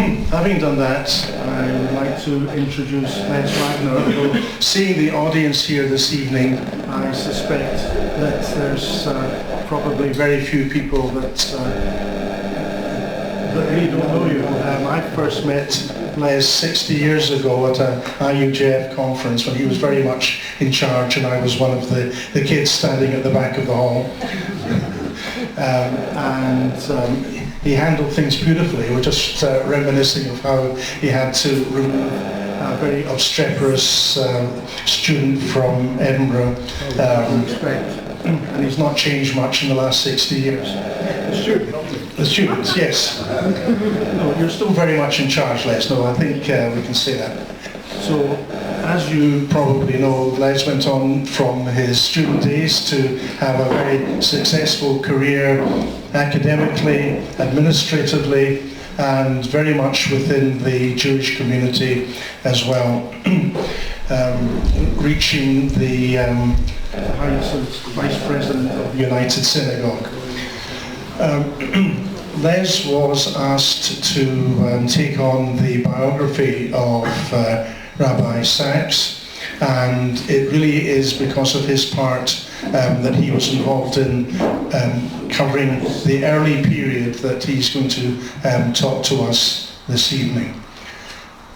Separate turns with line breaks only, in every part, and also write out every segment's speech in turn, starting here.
having done that, I would like to introduce Les Wagner. Although seeing the audience here this evening, I suspect that there's probably very few people that really don't know you. I first met Les 60 years ago at an IUJF conference when he was very much in charge and I was one of the kids standing at the back of the hall. He handled things beautifully. We're just reminiscing of how he had to remove a very obstreperous student from Edinburgh. And he's not changed much in the last 60 years. The students, yes. No, you're still very much in charge, Les. No, I think we can say that. So, as you probably know, Les went on from his student days to have a very successful career academically, administratively, and very much within the Jewish community as well, reaching the highest Vice President of the United Synagogue. Les was asked to take on the biography of Rabbi Sachs, and it really is because of his part that he was involved in covering the early period that he's going to talk to us this evening.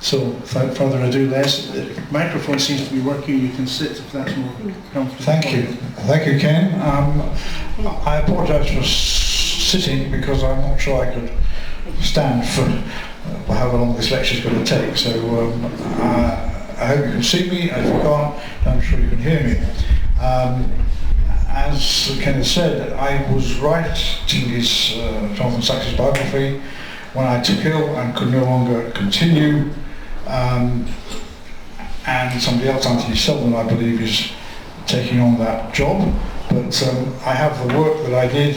So, without further ado, Les, the microphone seems to be working. You can sit if that's more comfortable.
Thank you, Ken. I apologise for sitting because I'm not sure I could stand for however long this lecture is going to take. So I hope you can see me, and if you can't, I'm sure you can hear me. As Kenneth said, I was writing his Jonathan Sachs' biography when I took ill and could no longer continue. And somebody else, Anthony Selden, I believe, is taking on that job. But I have the work that I did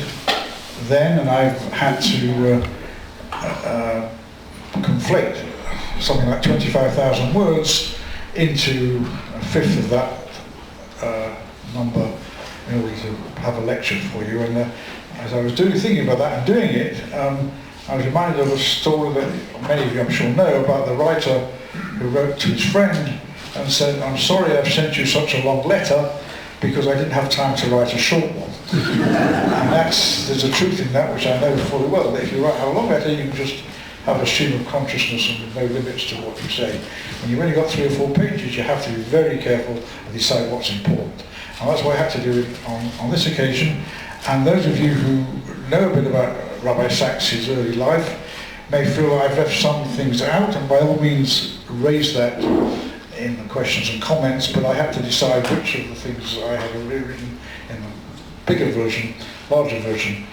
then, and I've had to conflate something like 25,000 words into a fifth of that number in order to have a lecture for you. And as I was thinking about that and doing it, I was reminded of a story that many of you I'm sure know about the writer who wrote to his friend and said, "I'm sorry I've sent you such a long letter because I didn't have time to write a short one." And there's a truth in that which I know fully well, that if you write a long letter you can just have a stream of consciousness and no limits to what you say. When you've only got 3 or 4 pages, you have to be very careful and decide what's important. And that's what I had to do on this occasion. And those of you who know a bit about Rabbi Sachs' early life may feel I've left some things out, and by all means raise that in the questions and comments, but I had to decide which of the things I had written in the bigger version, larger version,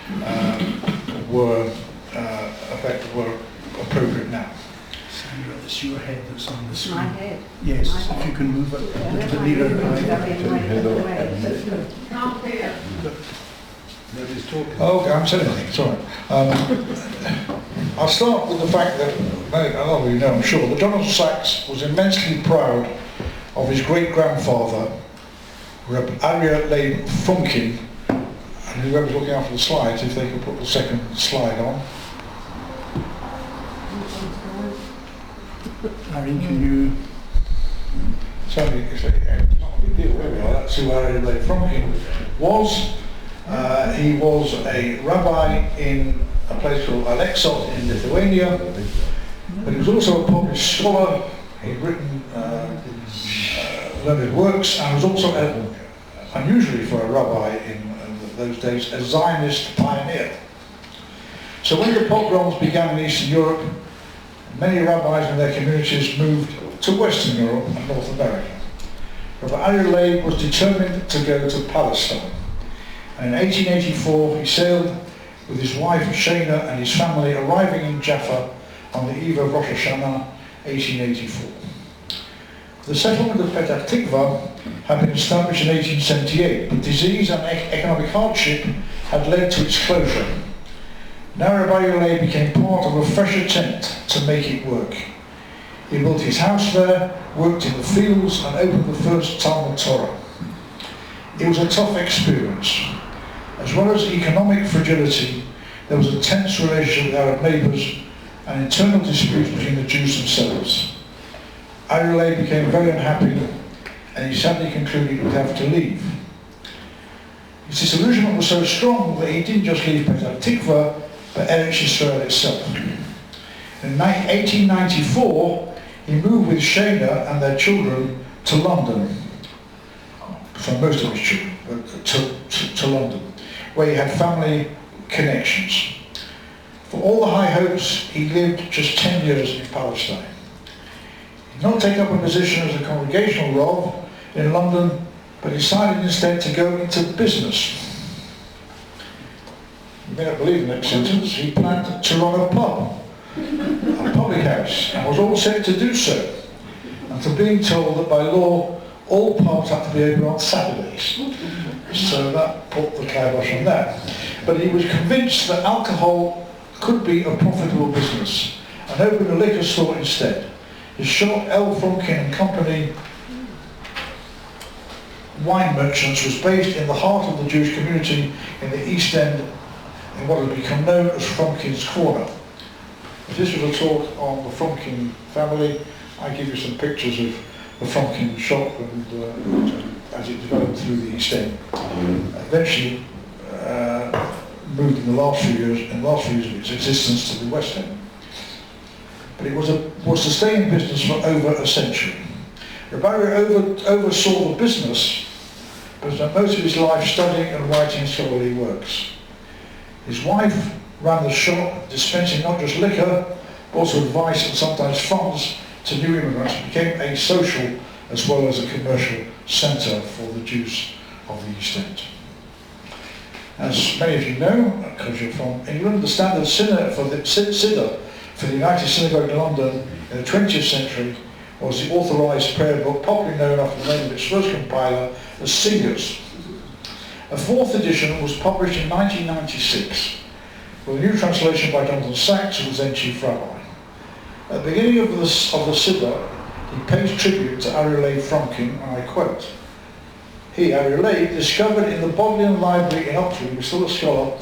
were appropriate now.
Sandra, it's your head that's on the screen.
My head?
Yes,
My
if
head.
you can move it a little bit nearer.
Nobody's talking. Oh, okay, I'm saying anything, sorry. I'll start with the fact that, a lot of you know, I'm sure, that Jonathan Sachs was immensely proud of his great-grandfather, Rabbi Leib Funkin, and whoever's looking after the slides, if they could put the second slide on.
Irene, can you...
Somebody can say, it's not a big deal, there we are, that's who Rabbi Leib Funkin was. He was a rabbi in a place called Alexot in Lithuania, but he was also a published scholar. He'd written learned works, and was also, unusually for a rabbi in those days, a Zionist pioneer. So when the pogroms began in Eastern Europe, many rabbis and their communities moved to Western Europe and North America. Rabbi Leib was determined to go to Palestine. And in 1884 he sailed with his wife Shana and his family, arriving in Jaffa on the eve of Rosh Hashanah 1884. The settlement of Petah Tikva had been established in 1878, but disease and economic hardship had led to its closure. Now Rabbi Leib became part of a fresh attempt to make it work. He built his house there, worked in the fields, and opened the first Talmud Torah. It was a tough experience. As well as economic fragility, there was a tense relationship with Arab neighbours and internal disputes between the Jews themselves. Arulay became very unhappy, and he sadly concluded he would have to leave. His disillusionment was so strong that he didn't just leave Petah Tikva, but Eretz Yisrael itself. In 1894, he moved with Shana and their children to London, for most of his children, but to London, where he had family connections. For all the high hopes, he lived just 10 years in Palestine. He did not take up a position as a congregational Rav in London, but decided instead to go into business. You may not believe the next sentence. He planned to run a pub, a public house, and was all set to do so, until being told that by law all pubs had to be open on Saturdays. So that put the kibosh on that. But he was convinced that alcohol could be a profitable business, and opened a liquor store instead. His shop, L. Fromkin and Company Wine Merchants, was based in the heart of the Jewish community in the East End, in what had become known as Fromkin's Corner. If this was a talk on the Fromkin family, I give you some pictures of the Fromkin shop and as it developed through the East End. Eventually moved in the last few years of its existence to the West End. But it was to stay in business for over a century. Rabbi oversaw the business, but spent most of his life studying and writing scholarly works. His wife ran the shop, dispensing not just liquor, but also advice and sometimes funds to new immigrants. It became a social as well as a commercial centre for the Jews of the East End. As many of you know, because you're from England, the standard Siddur for the United Synagogue in London in the 20th century was the authorised prayer book, popularly known after the name of its first compiler as Singers. A fourth edition was published in 1996 with a new translation by Jonathan Sachs, who was then Chief Rabbi. At the beginning of the Siddur, he pays tribute to Arulay Fromkin, and I quote, he, Arulay, discovered in the Bodleian Library in Oxford, he was still a scholar,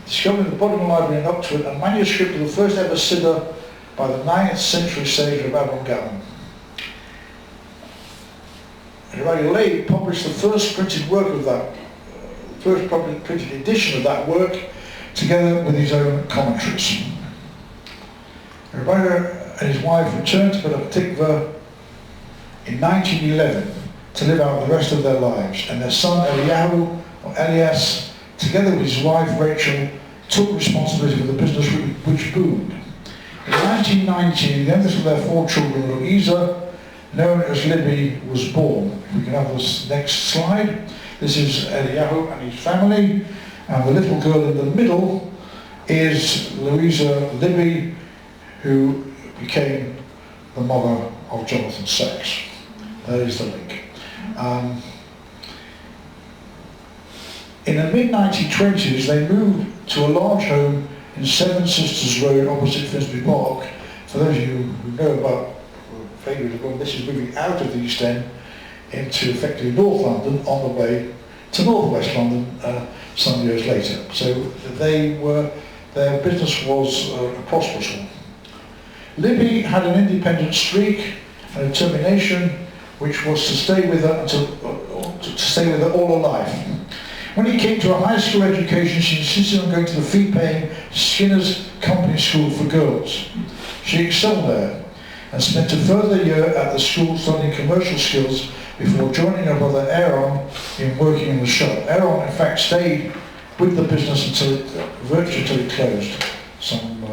discovered in the Bodleian Library in Oxford a manuscript of the first ever Siddur by the 9th century sage of Rabbi Wagner. Arulay published the first printed work of that, first printed edition of that work, together with his own commentaries. Rabbi and his wife returned to Petah Tikva in 1911 to live out the rest of their lives, and their son Eliyahu, or Elias, together with his wife Rachel, took responsibility for the business which boomed. In 1919, the youngest of their 4 children, Louisa, known as Libby, was born. If we can have this next slide. This is Eliyahu and his family, and the little girl in the middle is Louisa Libby, who became the mother of Jonathan Sachs. There is the link. In the mid-1920s, they moved to a large home in Seven Sisters Road opposite Finsbury Park. For those of you who know about this is moving out of the East End into effectively North London on the way to North West London some years later. So their business was a prosperous one. Libby had an independent streak and determination which was to stay with her all her life. When it came to a high school education, she insisted on going to the fee-paying Skinner's Company School for Girls. She excelled there and spent a further year at the school studying commercial skills before joining her brother Aaron in working in the shop. Aaron, in fact, stayed with the business virtually until it closed, some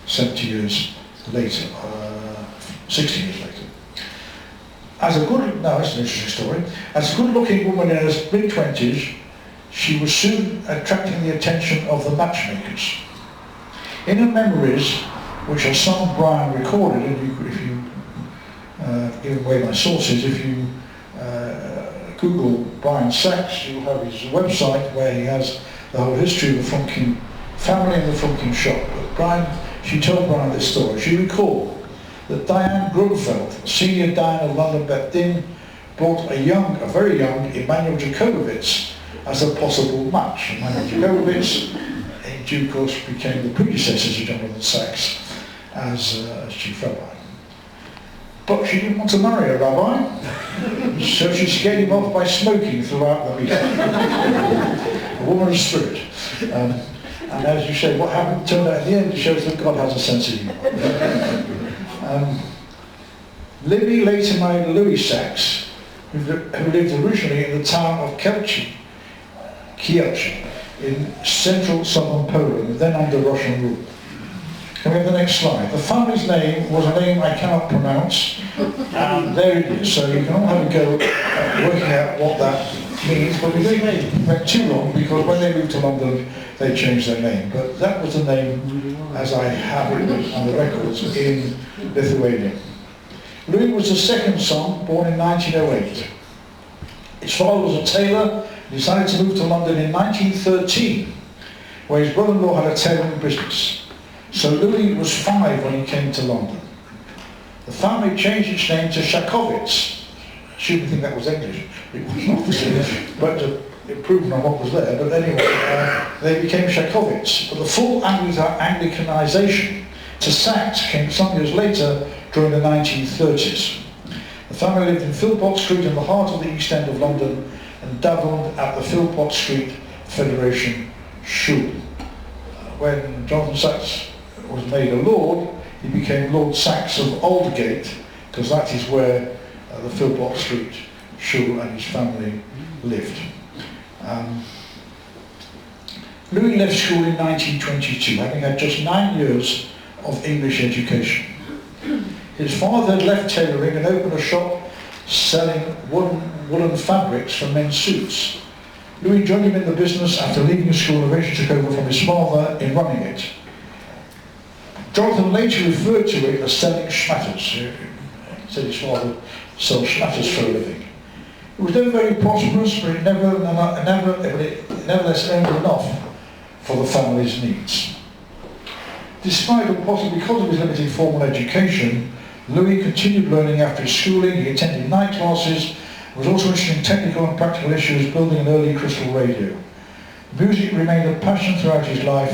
70 years later, 60 years later. That's an interesting story. As a good-looking woman in her mid-20s, she was soon attracting the attention of the matchmakers. In her memories, which her son Brian recorded, and if you give away my sources, if you Google Brian Sachs, you'll have his website where he has the whole history of the Fromkin family and the Fromkin shop. But she told Brian this story. She recalled that Diane Grunfeld, senior Diane of London Bet Din, brought a very young Emanuel Jacobowitz as a possible match. Emanuel Jacobowitz, in due course, became the predecessor to Jonathan Sachs as chief rabbi. But she didn't want to marry a rabbi, so she scared him off by smoking throughout the meeting. A woman of spirit. And as you say, what happened turned out in the end shows that God has a sense of humour. Libby later married Louis Sachs, who lived originally in the town of Kielce in central southern Poland, then under Russian rule. Can we have the next slide? The family's name was a name I cannot pronounce, and there it is. So you can all have a go at working out what that means, but we didn't went too long because when they moved to London, they changed their name. But that was the name as I have it on the records in Lithuania. Louis was the second son, born in 1908. His father was a tailor, and decided to move to London in 1913, where his brother-in-law had a tailoring business. So Louis was 5 when he came to London. The family changed its name to Shakovitz. I shouldn't think that was English. It was not, but improvement on what was there. But anyway, they became Shakovitz. But the full Anglicanization to Sachs came some years later during the 1930s. The family lived in Philpott Street in the heart of the East End of London and dabbled at the Philpott Street Federation Shul. When Jonathan Sachs was made a lord, he became Lord Sachs of Aldgate, because that is where the Philpott Street Shul and his family lived. Louis left school in 1922, having had just 9 years of English education. His father had left tailoring and opened a shop selling woolen fabrics for men's suits. Louis joined him in the business after leaving school and eventually took over from his father in running it. Jonathan later referred to it as selling schmatters. He said his father sold schmatters for a living. It was never very prosperous, but it nevertheless earned enough for the family's needs. Despite, or possibly because of his limited formal education, Louis continued learning after his schooling. He attended night classes, was also interested in technical and practical issues, building an early crystal radio. Music remained a passion throughout his life.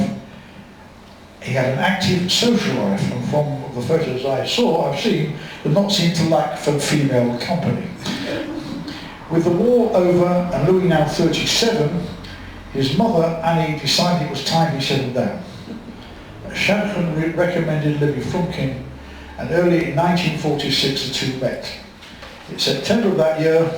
He had an active social life, and from the photos I've seen, did not seem to lack for female company. With the war over and Louis now 37, his mother, Annie, decided it was time he settled down. Shadchan recommended Libby Frumkin, and early in 1946 the two met. In September of that year,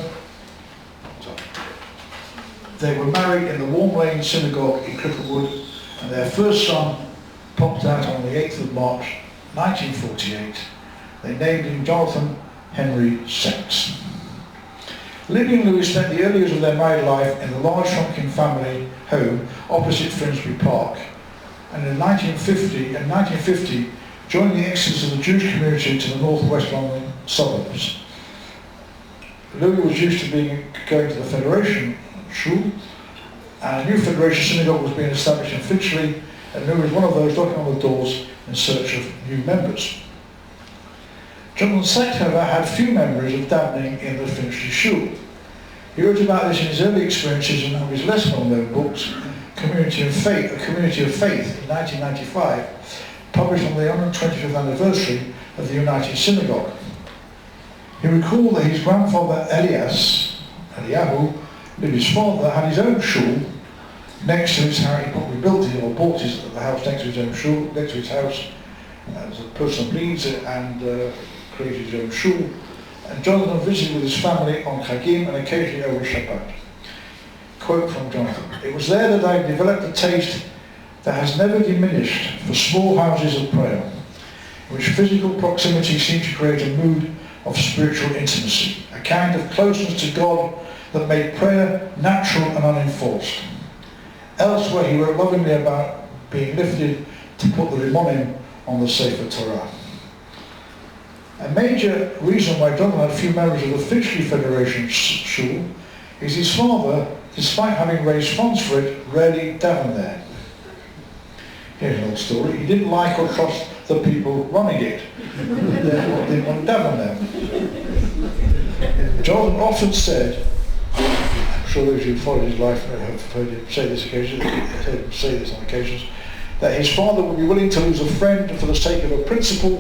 they were married in the Warm Lane Synagogue in Cricklewood, and their first son popped out on the 8th of March 1948. They named him Jonathan Henry Sachs. Libby and Louis spent the early years of their married life in the large Frumkin family home opposite Finsbury Park, and in 1950 joined the exodus of the Jewish community to the northwest London suburbs. Louis was used to going to the Federation Shul, and a new Federation synagogue was being established in Finchley, and Louis was one of those knocking on the doors in search of new members. Jonathan Sachs, however, had few memories of dabbling in the Finchley Shul. He wrote about this in his early experiences in one of his less well-known books, A Community of Faith, in 1995, published on the 125th anniversary of the United Synagogue. He recalled that his grandfather Eliyahu, Libby's father, had his own shul next to his house. He probably built it or bought the house next to his own shul, next to his house as a person of needs, and created his own shul. And Jonathan visited with his family on Chagim and occasionally over Shabbat. Quote from Jonathan: "It was there that I developed a taste that has never diminished for small houses of prayer, in which physical proximity seemed to create a mood of spiritual intimacy, a kind of closeness to God that made prayer natural and unenforced. Elsewhere he wrote lovingly about being lifted to put the Rimonim on the Sefer Torah." A major reason why Jonathan had few members of the Finchley Federation Shul is his father, despite having raised funds for it, rarely davened there. Here's an old story. He didn't like or trust the people running it, therefore didn't want to daven there. Jonathan often said, I'm sure those who followed his life have heard him say this on occasions, that his father would be willing to lose a friend for the sake of a principle,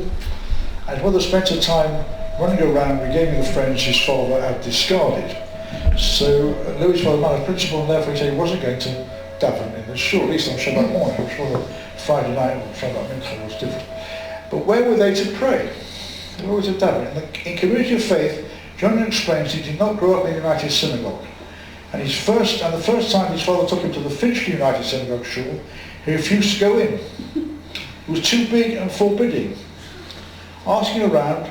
and his mother spent her time running around regaining the friends his father had discarded. So Louis' father had a principle, and therefore he said he wasn't going to daven in the shul, at least on Shabbat morning. I'm sure that Friday night or Shabbat Mincha was different. But where were they to pray? Where was it daven? In community of faith, John explains he did not grow up in the United Synagogue. And the first time his father took him to the Finchley United Synagogue shul, he refused to go in. It was too big and forbidding. Asking around,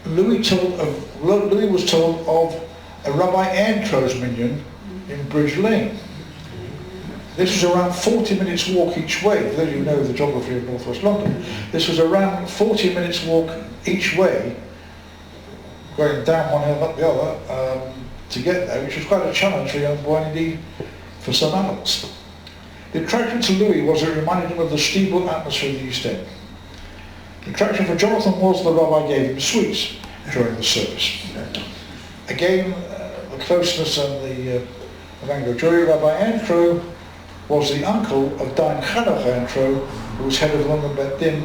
Louis was told of a Rabbi Erntro's minyan in Bridge Lane. This was around 40 minutes walk each way, though you know the geography of northwest London. This was around 40 minutes walk each way, going down one hill and up the other, to get there, which was quite a challenge for a young boy, and indeed for some adults. The attraction to Louis was it reminded him of the steeple atmosphere of the East End. The attraction for Jonathan was the rabbi gave him sweets during the service. Again, the closeness and the Wagner. Rabbi Ernstro was the uncle of Dain Chanoch Ernstro, who was head of the London Bet Din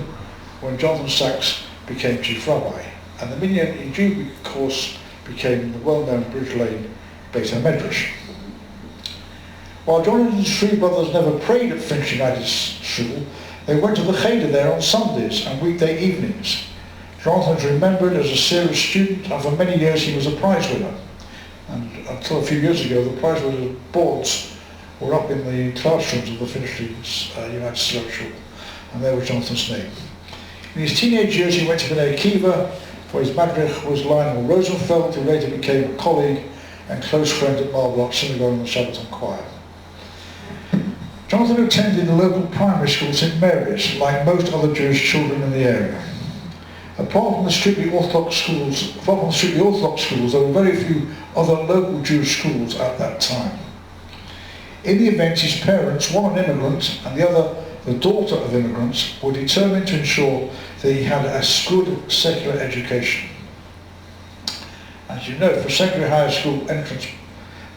when Jonathan Sachs became chief rabbi. And the minyan in due course became the well-known Bridge Lane Beit HaMedrash. While Jonathan's three brothers never prayed at Finchley United Shul, they went to the Cheder there on Sundays and weekday evenings. Jonathan is remembered as a serious student, and for many years he was a prize winner. And until a few years ago, the prize winner boards were up in the classrooms of the Finchley United Synagogue Shul, and there was Jonathan's name. In his teenage years, he went to Bnei Akiva, where his madrich was Lionel Rosenfeld, who later became a colleague and close friend at Marlborough Synagogue and the Shabbaton Choir. Jonathan attended the local primary school St Mary's, like most other Jewish children in the area. Apart from the strictly Orthodox schools, there were very few other local Jewish schools at that time. In the event, his parents, one an immigrant and the other the daughter of immigrants, were determined to ensure that he had a good secular education. As you know, for secondary higher school entrance,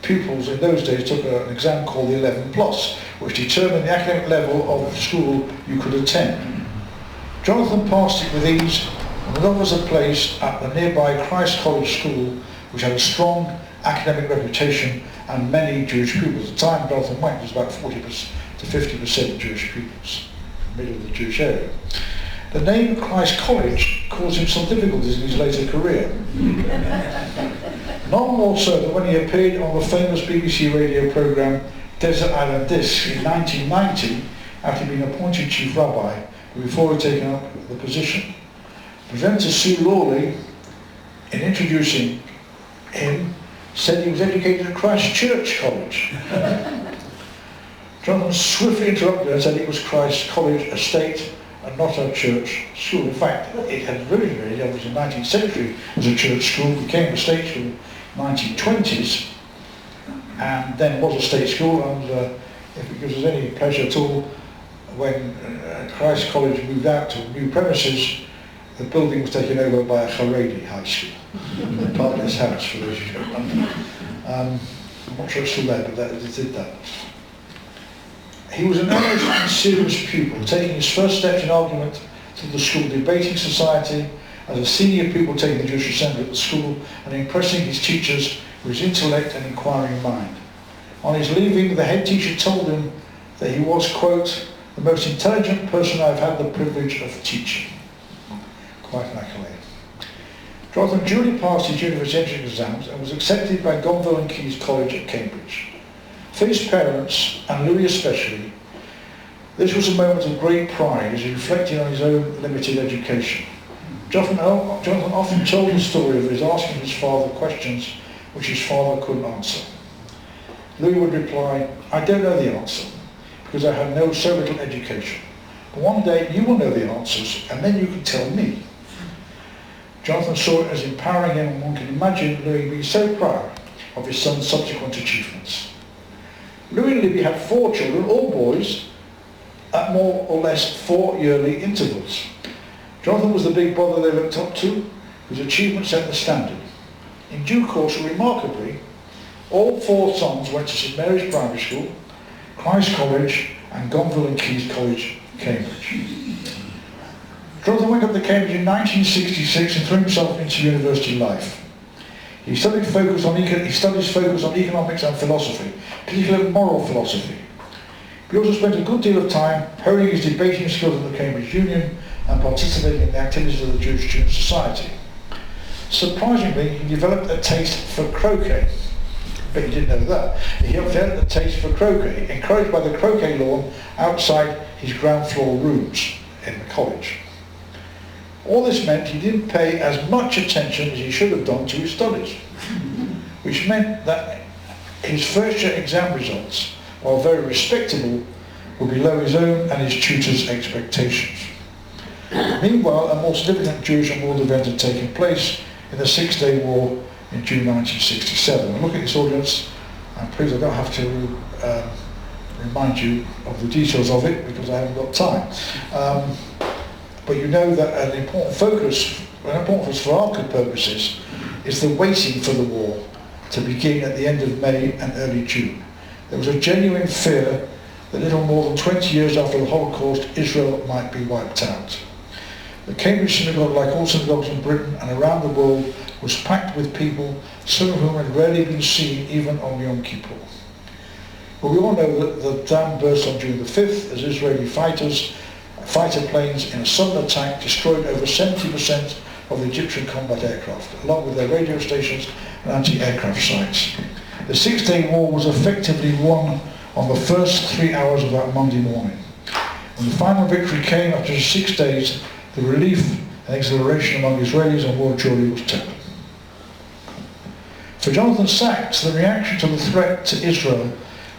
pupils in those days took an exam called the 11+, which determined the academic level of school you could attend. Jonathan passed it with ease, and the others are placed at the nearby Christ College School, which had a strong academic reputation and many Jewish pupils. At the time Jonathan went, it was about 40 to 50% of Jewish pupils, middle of the Jewish area. The name Christ College caused him some difficulties in his later career. None more so than when he appeared on the famous BBC radio programme Desert Island Disc in 1990, after being appointed chief rabbi, before he'd taken up the position. Presenter Sue Lawley, in introducing him, said he was educated at Christ Church College. Jonathan swiftly interrupted and said it was Christ College Estate and not a church school. In fact, it had originally, it was in the 19th century, as a church school, became a state school in the 1920s, and then was a state school, and if it gives us any pleasure at all, when Christ College moved out to new premises, the building was taken over by a Haredi high school, the partner's house, for those who don't know. I'm not sure it's still there, but it did that. He was an earnest and serious pupil, taking his first steps in argument through the school debating society, as a senior pupil taking the Jewish assembly at the school, and impressing his teachers with his intellect and inquiring mind. On his leaving, the head teacher told him that he was, quote, the most intelligent person I've had the privilege of teaching. Quite an accolade. Jonathan duly passed his university entrance exams and was accepted by Gonville and Keyes College at Cambridge. For his parents, and Louis especially, this was a moment of great pride as he reflected on his own limited education. Jonathan often told the story of his asking his father questions which his father couldn't answer. Louis would reply, I don't know the answer, because I had so little education. But one day you will know the answers, and then you can tell me. Jonathan saw it as empowering him, and one can imagine Louis being so proud of his son's subsequent achievements. Louis and Libby had 4 children, all boys, at more or less 4 yearly intervals. Jonathan was the big brother they looked up to, whose achievements set the standard. In due course, remarkably, all 4 sons went to St Mary's Primary School, Christ College, and Gonville and Keyes College, Cambridge. Jonathan went up to Cambridge in 1966 and threw himself into university life. He studies focus on economics and philosophy, particularly moral philosophy. He also spent a good deal of time honing his debating skills in the Cambridge Union and participating in the activities of the Jewish Student Society. Surprisingly, he developed a taste for croquet. But he didn't know that. He developed a taste for croquet, encouraged by the croquet lawn outside his ground floor rooms in the college. All this meant he didn't pay as much attention as he should have done to his studies, which meant that his first year exam results, while very respectable, were below his own and his tutor's expectations. Meanwhile, a more significant Jewish and world event had taken place in the Six-Day War in June 1967. And look at this audience, and please, I don't have to remind you of the details of it because I haven't got time. But you know that an important focus for our purposes is the waiting for the war to begin at the end of May and early June. There was a genuine fear that little more than 20 years after the Holocaust, Israel might be wiped out. The Cambridge synagogue, like all synagogues in Britain and around the world, was packed with people, some of whom had rarely been seen even on Yom Kippur. But we all know that the dam burst on June the 5th as Israeli fighter planes in a sudden attack destroyed over 70% of the Egyptian combat aircraft, along with their radio stations and anti-aircraft sites. The Six-Day War was effectively won on the first 3 hours of that Monday morning. When the final victory came after 6 days, the relief and exhilaration among Israelis and world Jewry was total. For Jonathan Sacks, the reaction to the threat to Israel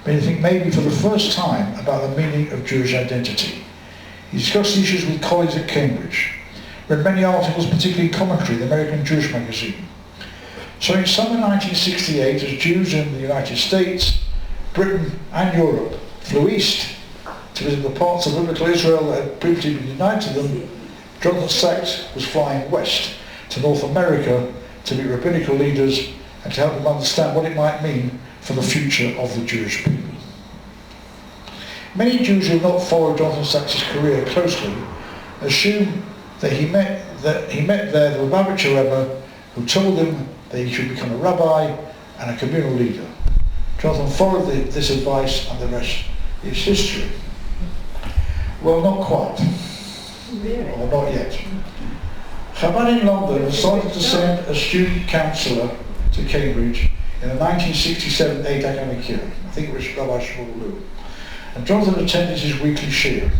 made him think maybe for the first time about the meaning of Jewish identity. He discussed issues with colleagues at Cambridge, read many articles, particularly Commentary, the American Jewish magazine. So in summer 1968, as Jews in the United States, Britain and Europe flew east to visit the parts of biblical Israel that had previously been denied to them, Jonathan Sacks was flying west to North America to meet rabbinical leaders and to help them understand what it might mean for the future of the Jewish people. Many Jews who have not followed Jonathan Sacks' career closely assume that he met there the Lubavitcher Rebbe who told him that he should become a rabbi and a communal leader. Jonathan followed this advice and the rest is history. Well, not quite.
Really?
Or not yet. Chabad in London decided to send a student counsellor to Cambridge in the 1967-8 academic year. I think it was Rabbi Shmuel. And Jonathan attended his weekly shiur.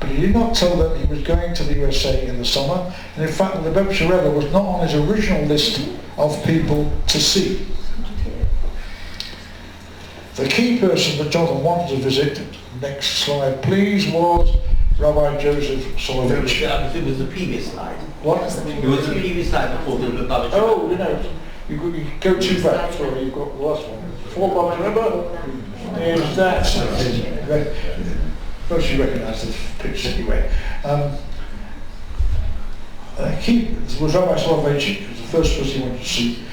But he did not tell them he was going to the USA in the summer, and in fact the Lubavitcher Rebbe was not on his original list of people to see. The key person that Jonathan wanted to visit, next slide please, was Rabbi Joseph Soloveitchik.
It was the previous slide.
What?
It was the previous slide before the Lubavitcher.
Oh, you know, you go too back. Sorry, you've got the last one. Before Lubavitcher Rebbe is that. Most of you recognise the picture anyway. Key was Rabbi Soloveitchik, who was the first person he wanted to see,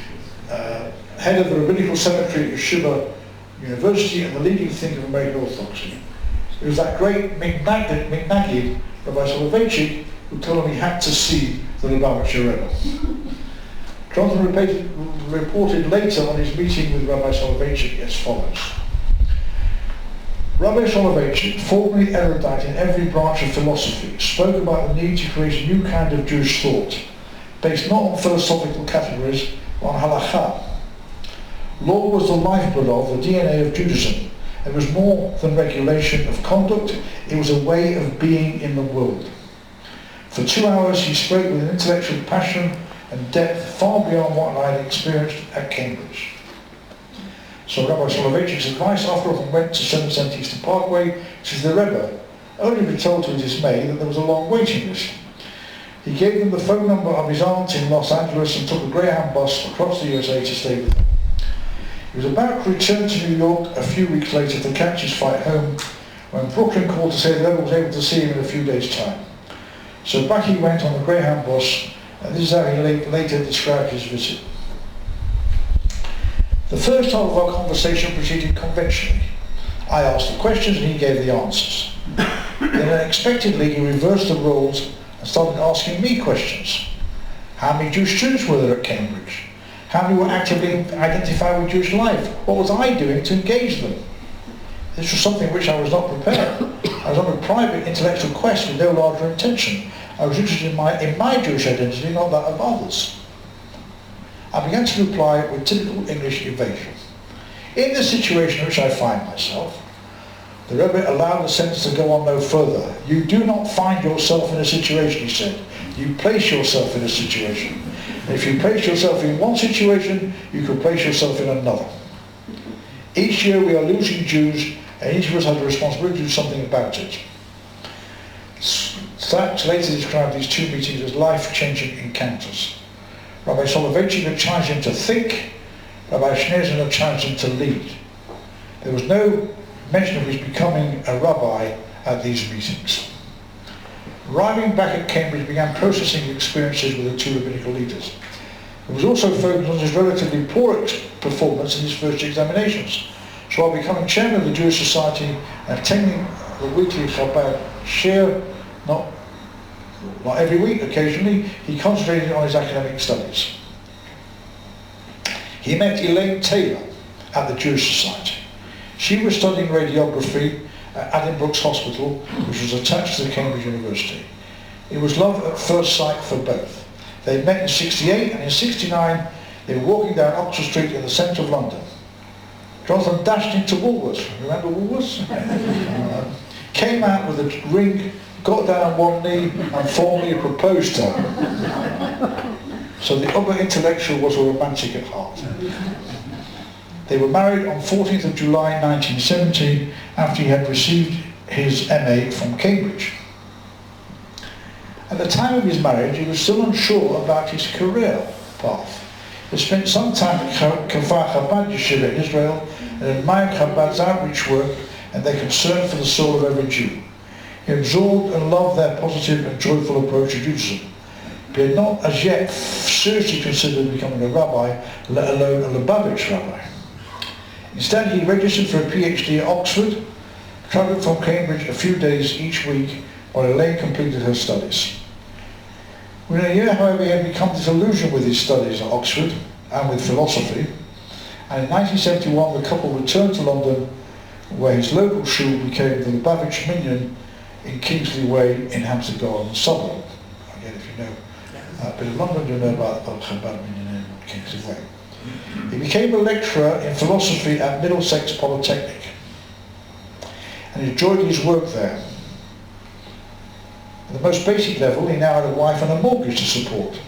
head of the rabbinical cemetery at Yeshiva University and the leading thinker of American Orthodoxy. It was that great Mitnagid, Rabbi Soloveitchik, who told him he had to see the Lubavitcher Rebbe. Jonathan reported later on his meeting with Rabbi Soloveitchik as follows. Rabbi Soloveitchik, formerly erudite in every branch of philosophy, spoke about the need to create a new kind of Jewish thought, based not on philosophical categories, but on halakha. Law was the lifeblood of, the DNA of Judaism. It was more than regulation of conduct, it was a way of being in the world. For 2 hours he spoke with an intellectual passion and depth far beyond what I had experienced at Cambridge. So Rabbi Soloveitchik's advice after all went to 770 Eastern Parkway to the Rebbe, only to be told to his dismay that there was a long waiting list. He gave them the phone number of his aunt in Los Angeles and took a Greyhound bus across the USA to stay with them. He was about to return to New York a few weeks later to catch his flight home when Brooklyn called to say the Rebbe was able to see him in a few days' time. So back he went on the Greyhound bus, and this is how he later described his visit. The first half of our conversation proceeded conventionally. I asked the questions and he gave the answers. Then unexpectedly he reversed the roles and started asking me questions. How many Jewish students were there at Cambridge? How many were actively identified with Jewish life? What was I doing to engage them? This was something which I was not prepared. I was on a private intellectual quest with no larger intention. I was interested in my Jewish identity, not that of others. I began to reply with typical English evasion. In the situation in which I find myself, the Rabbi allowed the sentence to go on no further. You do not find yourself in a situation, he said. You place yourself in a situation. And if you place yourself in one situation, you can place yourself in another. Each year we are losing Jews, and each of us has a responsibility to do something about it. Sachs later described these two meetings as life-changing encounters. Rabbi Soloveitchik challenged him to think, Rabbi Schneerson challenged him to lead. There was no mention of his becoming a rabbi at these meetings. Arriving back at Cambridge began processing experiences with the two rabbinical leaders. It was also focused on his relatively poor performance in his first examinations. So while becoming chairman of the Jewish Society and attending the weekly Chabad shir, not every week, occasionally, he concentrated on his academic studies. He met Elaine Taylor at the Jewish Society. She was studying radiography at Addenbrooke's Hospital, which was attached to the Cambridge University. It was love at first sight for both. They met in '68, and in '69 they were walking down Oxford Street in the centre of London. Jonathan dashed into Woolworths. Remember Woolworths? Came out with a ring, got down on one knee and formally proposed to her. So the other intellectual was a romantic at heart. They were married on 14th of July 1970 after he had received his MA from Cambridge. At the time of his marriage, he was still unsure about his career path. He spent some time at Kfar Chabad Yeshiva in Israel and admired Chabad's outreach work and their concern for the soul of every Jew. He absorbed and loved their positive and joyful approach to Judaism, but he had not as yet seriously considered becoming a rabbi, let alone a Lubavitch rabbi. Instead, he registered for a PhD at Oxford, travelling from Cambridge a few days each week while Elaine completed her studies. Within a year, however, he had become disillusioned with his studies at Oxford and with philosophy, and in 1971 the couple returned to London, where his local shul became the Lubavitch Minyan in Kingsley Way in Hampstead Garden, Southwark. Again, if you know a bit of London, you'll know about the Chabad Minyan in Kingsley Way. He became a lecturer in philosophy at Middlesex Polytechnic and enjoyed his work there. At the most basic level, he now had a wife and a mortgage to support.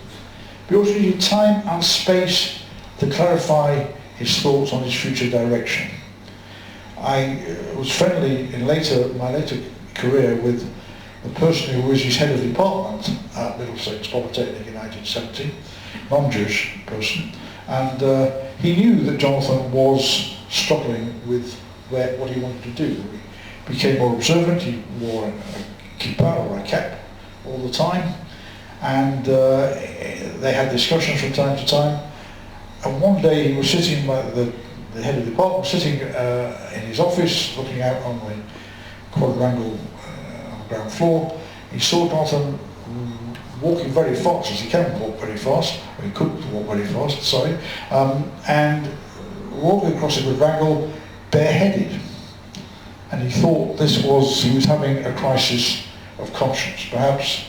But he also needed time and space to clarify his thoughts on his future direction. I was friendly in my later career with the person who was his head of department at Middlesex Polytechnic in 1970, non-Jewish person, and he knew that Jonathan was struggling with what he wanted to do. He became more observant, he wore a kippah or a cap all the time, and they had discussions from time to time. And one day he was sitting, the head of the department, sitting in his office looking out on the quadrangle on the ground floor. He saw Jonathan walking very fast, as he can walk very fast, or he couldn't walk very fast, sorry, and walking across the quadrangle bareheaded. And he thought he was having a crisis of conscience. Perhaps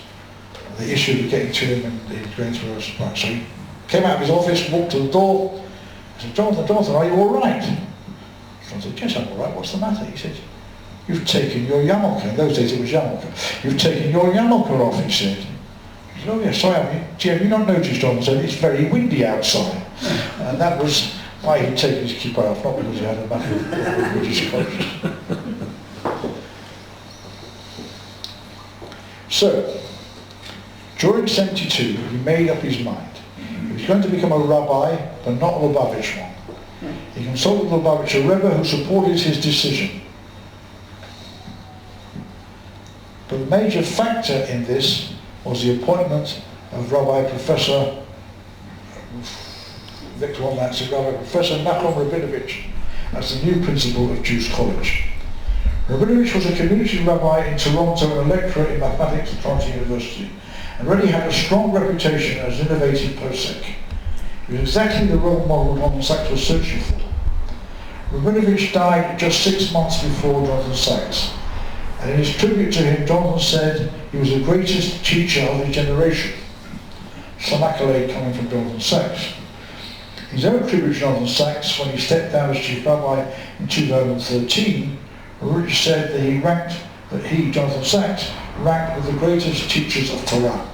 the issue was getting to him and he was going through a surprise. So he came out of his office, walked to the door, and said, Jonathan, are you all right? Jonathan said, yes, I'm all right, what's the matter? He said, you've taken your yarmulke. In those days it was yarmulke. You've taken your yarmulke off, he said. He said, oh yes, I have. Gee, have you not noticed, Jonathan said, it's very windy outside. And that was why he'd taken his kippah off, not because he had a matter of religious conscience. So, during '72, he made up his mind. He was going to become a rabbi, but not a Lubavitch one. He consulted the Lubavitch Rebbe, who supported his decision. But the major factor in this was the appointment of Rabbi Professor Victor Rabbi Professor Nachum Rabinovich as the new principal of Jews College. Rabinovich was a community rabbi in Toronto and a lecturer in mathematics at Toronto University, and already had a strong reputation as an innovative posek. He was exactly the role model Jonathan Sachs was searching for. Rabinovich died just 6 months before Jonathan Sachs, and in his tribute to him, Jonathan said he was the greatest teacher of his generation. Some accolade coming from Jonathan Sachs. His own tribute to Jonathan Sachs, when he stepped down as chief rabbi in 2013, Rabinovich said that he, Jonathan Sachs, ranked with the greatest teachers of Torah.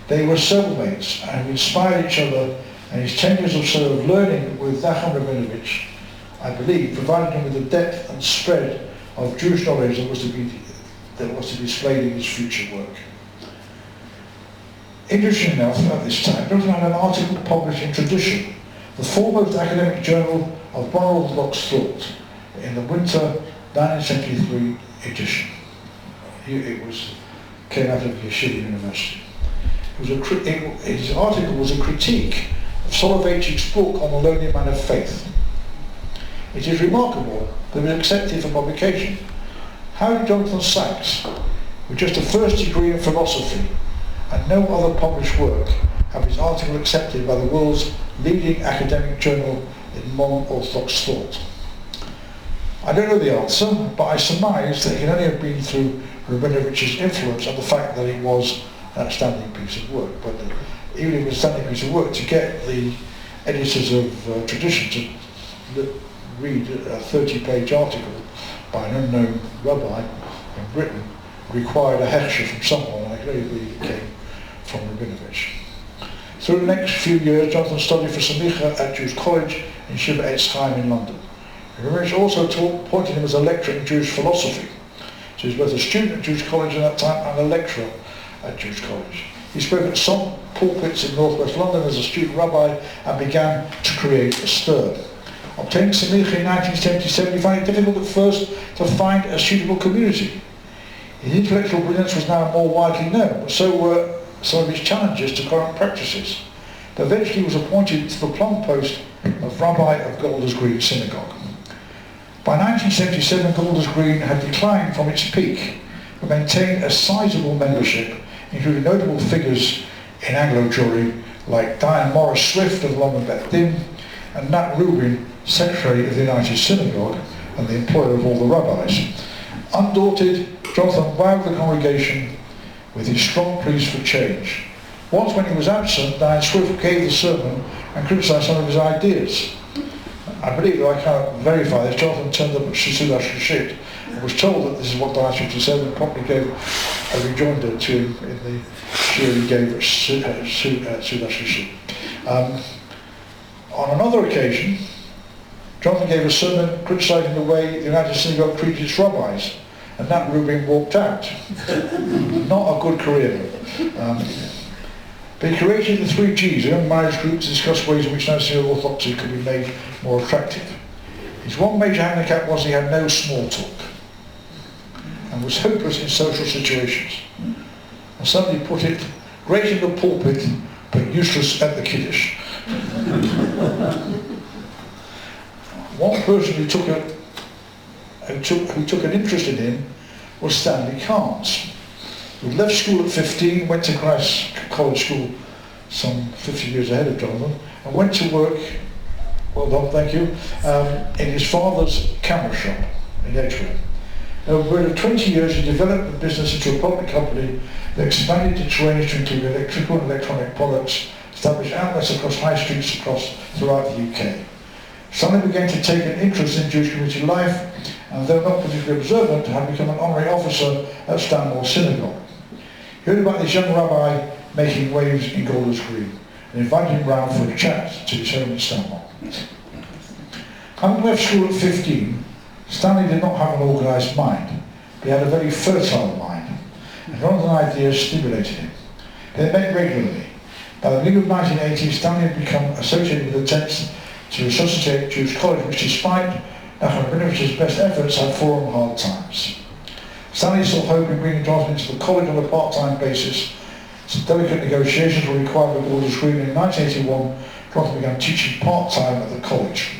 They were soulmates and inspired each other, and his 10 years or so of learning with Nachum Rabinovich, I believe, provided him with the depth and spread of Jewish knowledge that was to be displayed in his future work. Interesting enough, at this time, Jonathan had an article published in Tradition, the foremost academic journal of modern Orthodox thought, in the winter 1973 edition. It came out of Yeshiva University. His article was a critique of Soloveitchik's book on the lonely man of faith. It is remarkable that it was accepted for publication. How did Jonathan Sachs, with just a first degree in philosophy and no other published work, have his article accepted by the world's leading academic journal in modern Orthodox thought? I don't know the answer, but I surmise that it can only have been through Rabinovich's influence and the fact that it was an outstanding piece of work. But even if it was an outstanding piece of work, to get the editors of Tradition to read a 30-page article by an unknown rabbi in Britain required a hechsher from someone, and I clearly believe it came from Rabinovich. Through the next few years, Jonathan studied for Samicha at Jewish College in Shiva Eitz Chaim in London. Rabinovich also appointed him as a lecturer in Jewish philosophy. So he was both a student at Jewish College at that time and a lecturer at Jewish College. He spoke at some pulpits in northwest London as a student rabbi and began to create a stir. Obtaining Samicha in 1977, he found it difficult at first to find a suitable community. His intellectual brilliance was now more widely known, but so were some of his challenges to current practices. But eventually he was appointed to the plum post of Rabbi of Golders Green Synagogue. By 1977, Golders Green had declined from its peak, but maintained a sizable membership, including notable figures in Anglo Jewry like Diane Morris Swift of London Beth Din and Nat Rubin, Secretary of the United Synagogue and the employer of all the rabbis. Undaunted, Jonathan wowed the congregation with his strong pleas for change. Once when he was absent, Diane Swift gave the sermon and criticised some of his ideas. I believe, though I cannot verify this, Jonathan turned up at Shisudah Shishit and was told that this is what Diane Swift had said and promptly gave a rejoinder to him in the cheer he gave at Shisudah Shishit. On another occasion, Jonathan gave a sermon criticising the way the United Synagogue treated its rabbis, and Nat Rubin walked out. Not a good career. But he created the 3 Gs, a young marriage group, to discuss ways in which National Orthodoxy could be made more attractive. His one major handicap was he had no small talk and was hopeless in social situations. And somebody put it, great in the pulpit, but useless at the Kiddush. One person who took an interest in him was Stanley Carnes, who left school at 15, went to college school some 50 years ahead of Jonathan, and went to work, well done, thank you, in his father's camera shop in Edgware. Over a period of 20 years, he developed the business into a public company that expanded its range to include electrical and electronic products, established outlets across high streets throughout the UK. Stanley began to take an interest in Jewish community life, and though not particularly observant, had become an honorary officer at Stanmore Synagogue. He heard about this young rabbi making waves in Golders Green and invited him round for a chat to his home in Stanmore. Having left school at 15, Stanley did not have an organised mind, but he had a very fertile mind, and Jonathan's ideas stimulated him. They met regularly. By the middle of 1980, Stanley had become associated with attempts to resuscitate Jewish College, which despite Nachum Rabinovich's best efforts had fallen hard times. Stanley saw hope in bringing Jonathan into the college on a part-time basis. Some delicate negotiations were required by Golders Green, and in 1981, Jonathan began teaching part-time at the college.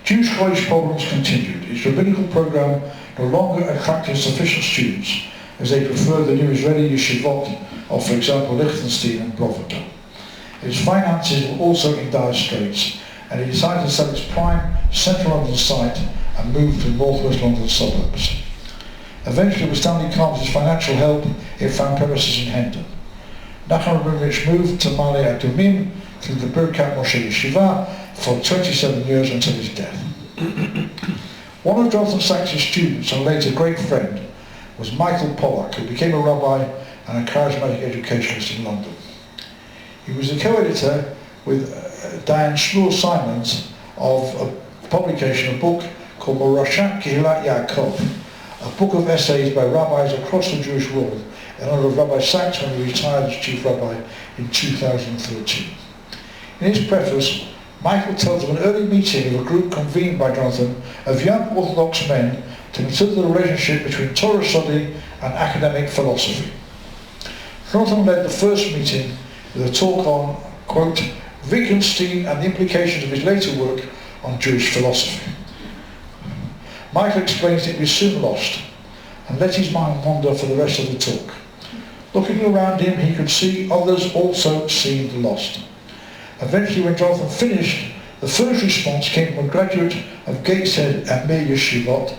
Jewish college problems continued. Its rabbinical program no longer attracted sufficient students, as they preferred the new Israeli yeshivot of, for example, Liechtenstein and Brovardon. Its finances were also in dire straits, and he decided to sell its prime central London site and move to northwest London suburbs. Eventually, with Stanley Carm's financial help, it found premises in Hendon. Nachman Rabinowitz moved to Ma'ale Adumim through the Birkat Moshe Yeshiva for 27 years until his death. One of Jonathan Sachs' students and later great friend was Michael Pollack, who became a rabbi and a charismatic educationist in London. He was the co-editor with Diane Shmuel-Simons of a publication, a book called Morashat Kehilat Yaakov, a book of essays by rabbis across the Jewish world in honor of Rabbi Sachs when he retired as chief rabbi in 2013. In his preface, Michael tells of an early meeting of a group convened by Jonathan of young Orthodox men to consider the relationship between Torah study and academic philosophy. Jonathan led the first meeting with a talk on, quote, Wittgenstein and the implications of his later work on Jewish philosophy. Michael explains that he was soon lost and let his mind wander for the rest of the talk. Looking around him, he could see others also seemed lost. Eventually, when Jonathan finished, the first response came from a graduate of Gateshead and Mir Yeshivot,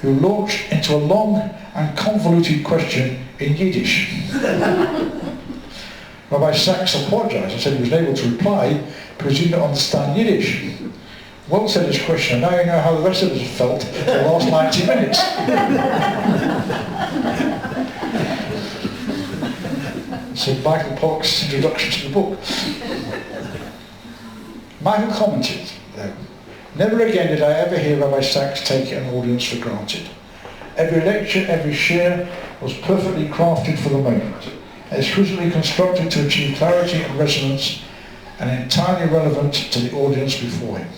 who launched into a long and convoluted question in Yiddish. Rabbi Sachs apologised and said he was unable to reply because he didn't understand Yiddish. Well said his question, now you know how the rest of us felt for the last 90 minutes. So Michael Pollack's introduction to the book. Michael commented, though, never again did I ever hear Rabbi Sachs take an audience for granted. Every lecture, every share was perfectly crafted for the moment, exquisitely constructed to achieve clarity and resonance, and entirely relevant to the audience before him.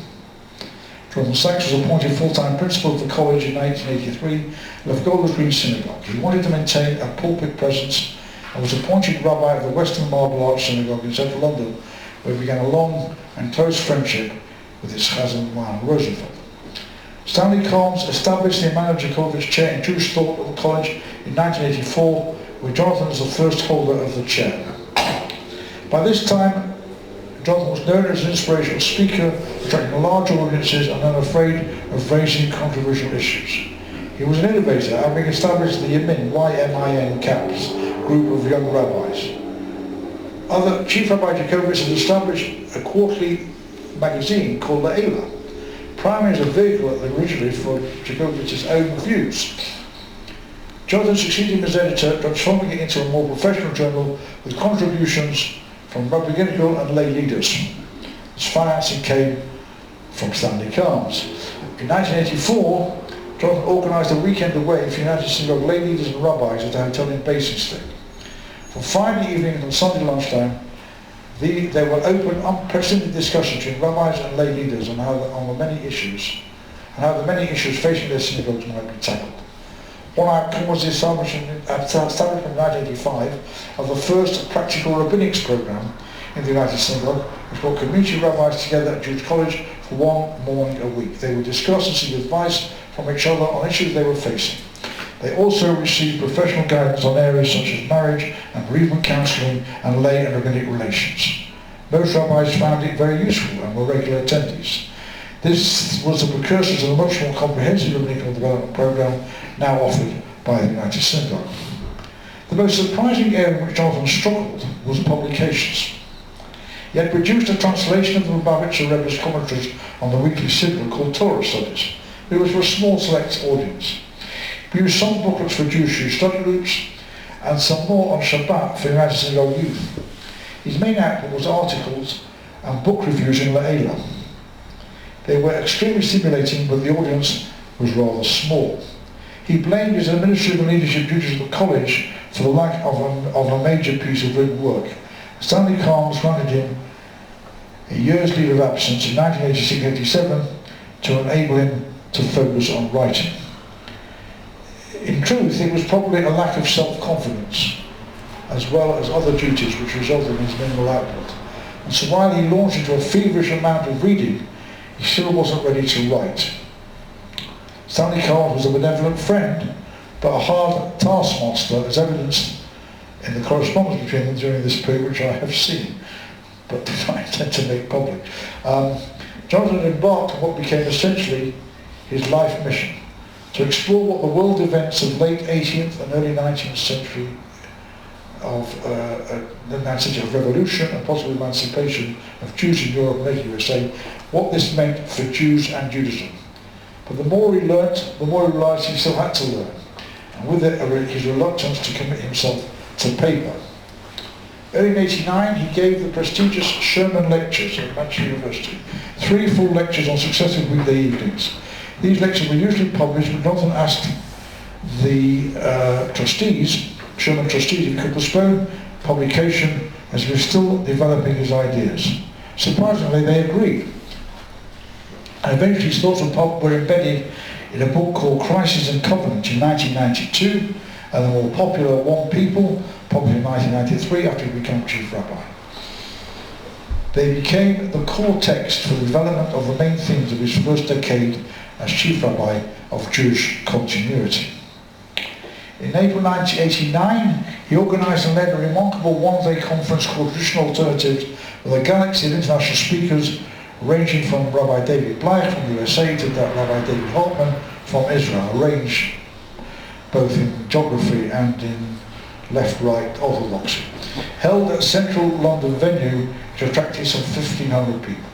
Jonathan Sachs was appointed full-time principal of the college in 1983 of Golders Green Synagogue. He wanted to maintain a pulpit presence and was appointed rabbi of the Western Marble Arch Synagogue in central London, where he began a long and close friendship with his Chazan Mohan Rosenfeld. Stanley Carms established the Immanuel Jakovich Chair in Jewish Thought at the college in 1984, where Jonathan was the first holder of the chair. By this time, Jonathan was known as an inspirational speaker, attracting large audiences and unafraid of raising controversial issues. He was an innovator, having established the Yamin, Y-M-I-N camps, group of young rabbis. Chief Rabbi Jakovich has established a quarterly magazine called La'ela, primarily as a vehicle originally for Jakovich's own views. Jonathan succeeded him as editor, transforming it into a more professional journal with contributions from rabbinical and lay leaders. His financing came from Stanley Carms. In 1984, Jonathan organised a weekend away for United Synagogue lay leaders and rabbis at a hotel in Basingstoke. For Friday evening and Sunday lunchtime, there were open, unprecedented discussions between rabbis and lay leaders on the many issues facing their synagogues might be tackled. One outcome was the establishment in 1985 of the first practical rabbinics program in the United Synagogue, which brought community rabbis together at Jewish College for one morning a week. They would discuss and seek advice from each other on issues they were facing. They also received professional guidance on areas such as marriage and bereavement counselling and lay and rabbinic relations. Most rabbis found it very useful and were regular attendees. This was the precursor to the much more comprehensive rabbinical development program now offered by the United Synagogue. The most surprising area in which Jonathan struggled was publications. He had produced a translation of the Lubavitcher Rebbe's commentaries on the weekly Siddur called Torah Studies. It was for a small select audience. He used some booklets for Jewish study groups and some more on Shabbat for United Synagogue youth. His main output was articles and book reviews in La'ela. They were extremely stimulating, but the audience was rather small. He blamed his administrative and leadership duties at the college for the lack of a major piece of written work. Stanley Carms granted him a year's leave of absence in 1986-87 to enable him to focus on writing. In truth, it was probably a lack of self-confidence, as well as other duties which resulted in his minimal output. And so while he launched into a feverish amount of reading, he still wasn't ready to write. Stanley Card was a benevolent friend, but a hard taskmaster, as evidenced in the correspondence between them during this period, which I have seen, but did not intend to make public. Jonathan embarked on what became essentially his life mission, to explore what the world events of late 18th and early 19th century of revolution and possible emancipation of Jews in Europe and the USA, what this meant for Jews and Judaism. But the more he learnt, the more he realised he still had to learn, and with it his reluctance to commit himself to paper. Early in 1989, he gave the prestigious Sherman Lectures at Manchester University, 3 full lectures on successive weekday evenings. These lectures were usually published, but Jonathan asked the Sherman trustees, if he could postpone publication as he was still developing his ideas. Surprisingly, they agreed. And eventually his thoughts were embedded in a book called Crisis and Covenant in 1992, and the more popular One People, published in 1993 after he became chief rabbi. They became the core text for the development of the main themes of his first decade as chief rabbi of Jewish continuity. In April 1989, he organised and led a remarkable one-day conference called Traditional Alternatives with a galaxy of international speakers ranging from Rabbi David Bleich from the USA to Rabbi David Hartman from Israel, a range both in geography and in left-right orthodoxy, held at a central London venue which attracted some 1,500 people.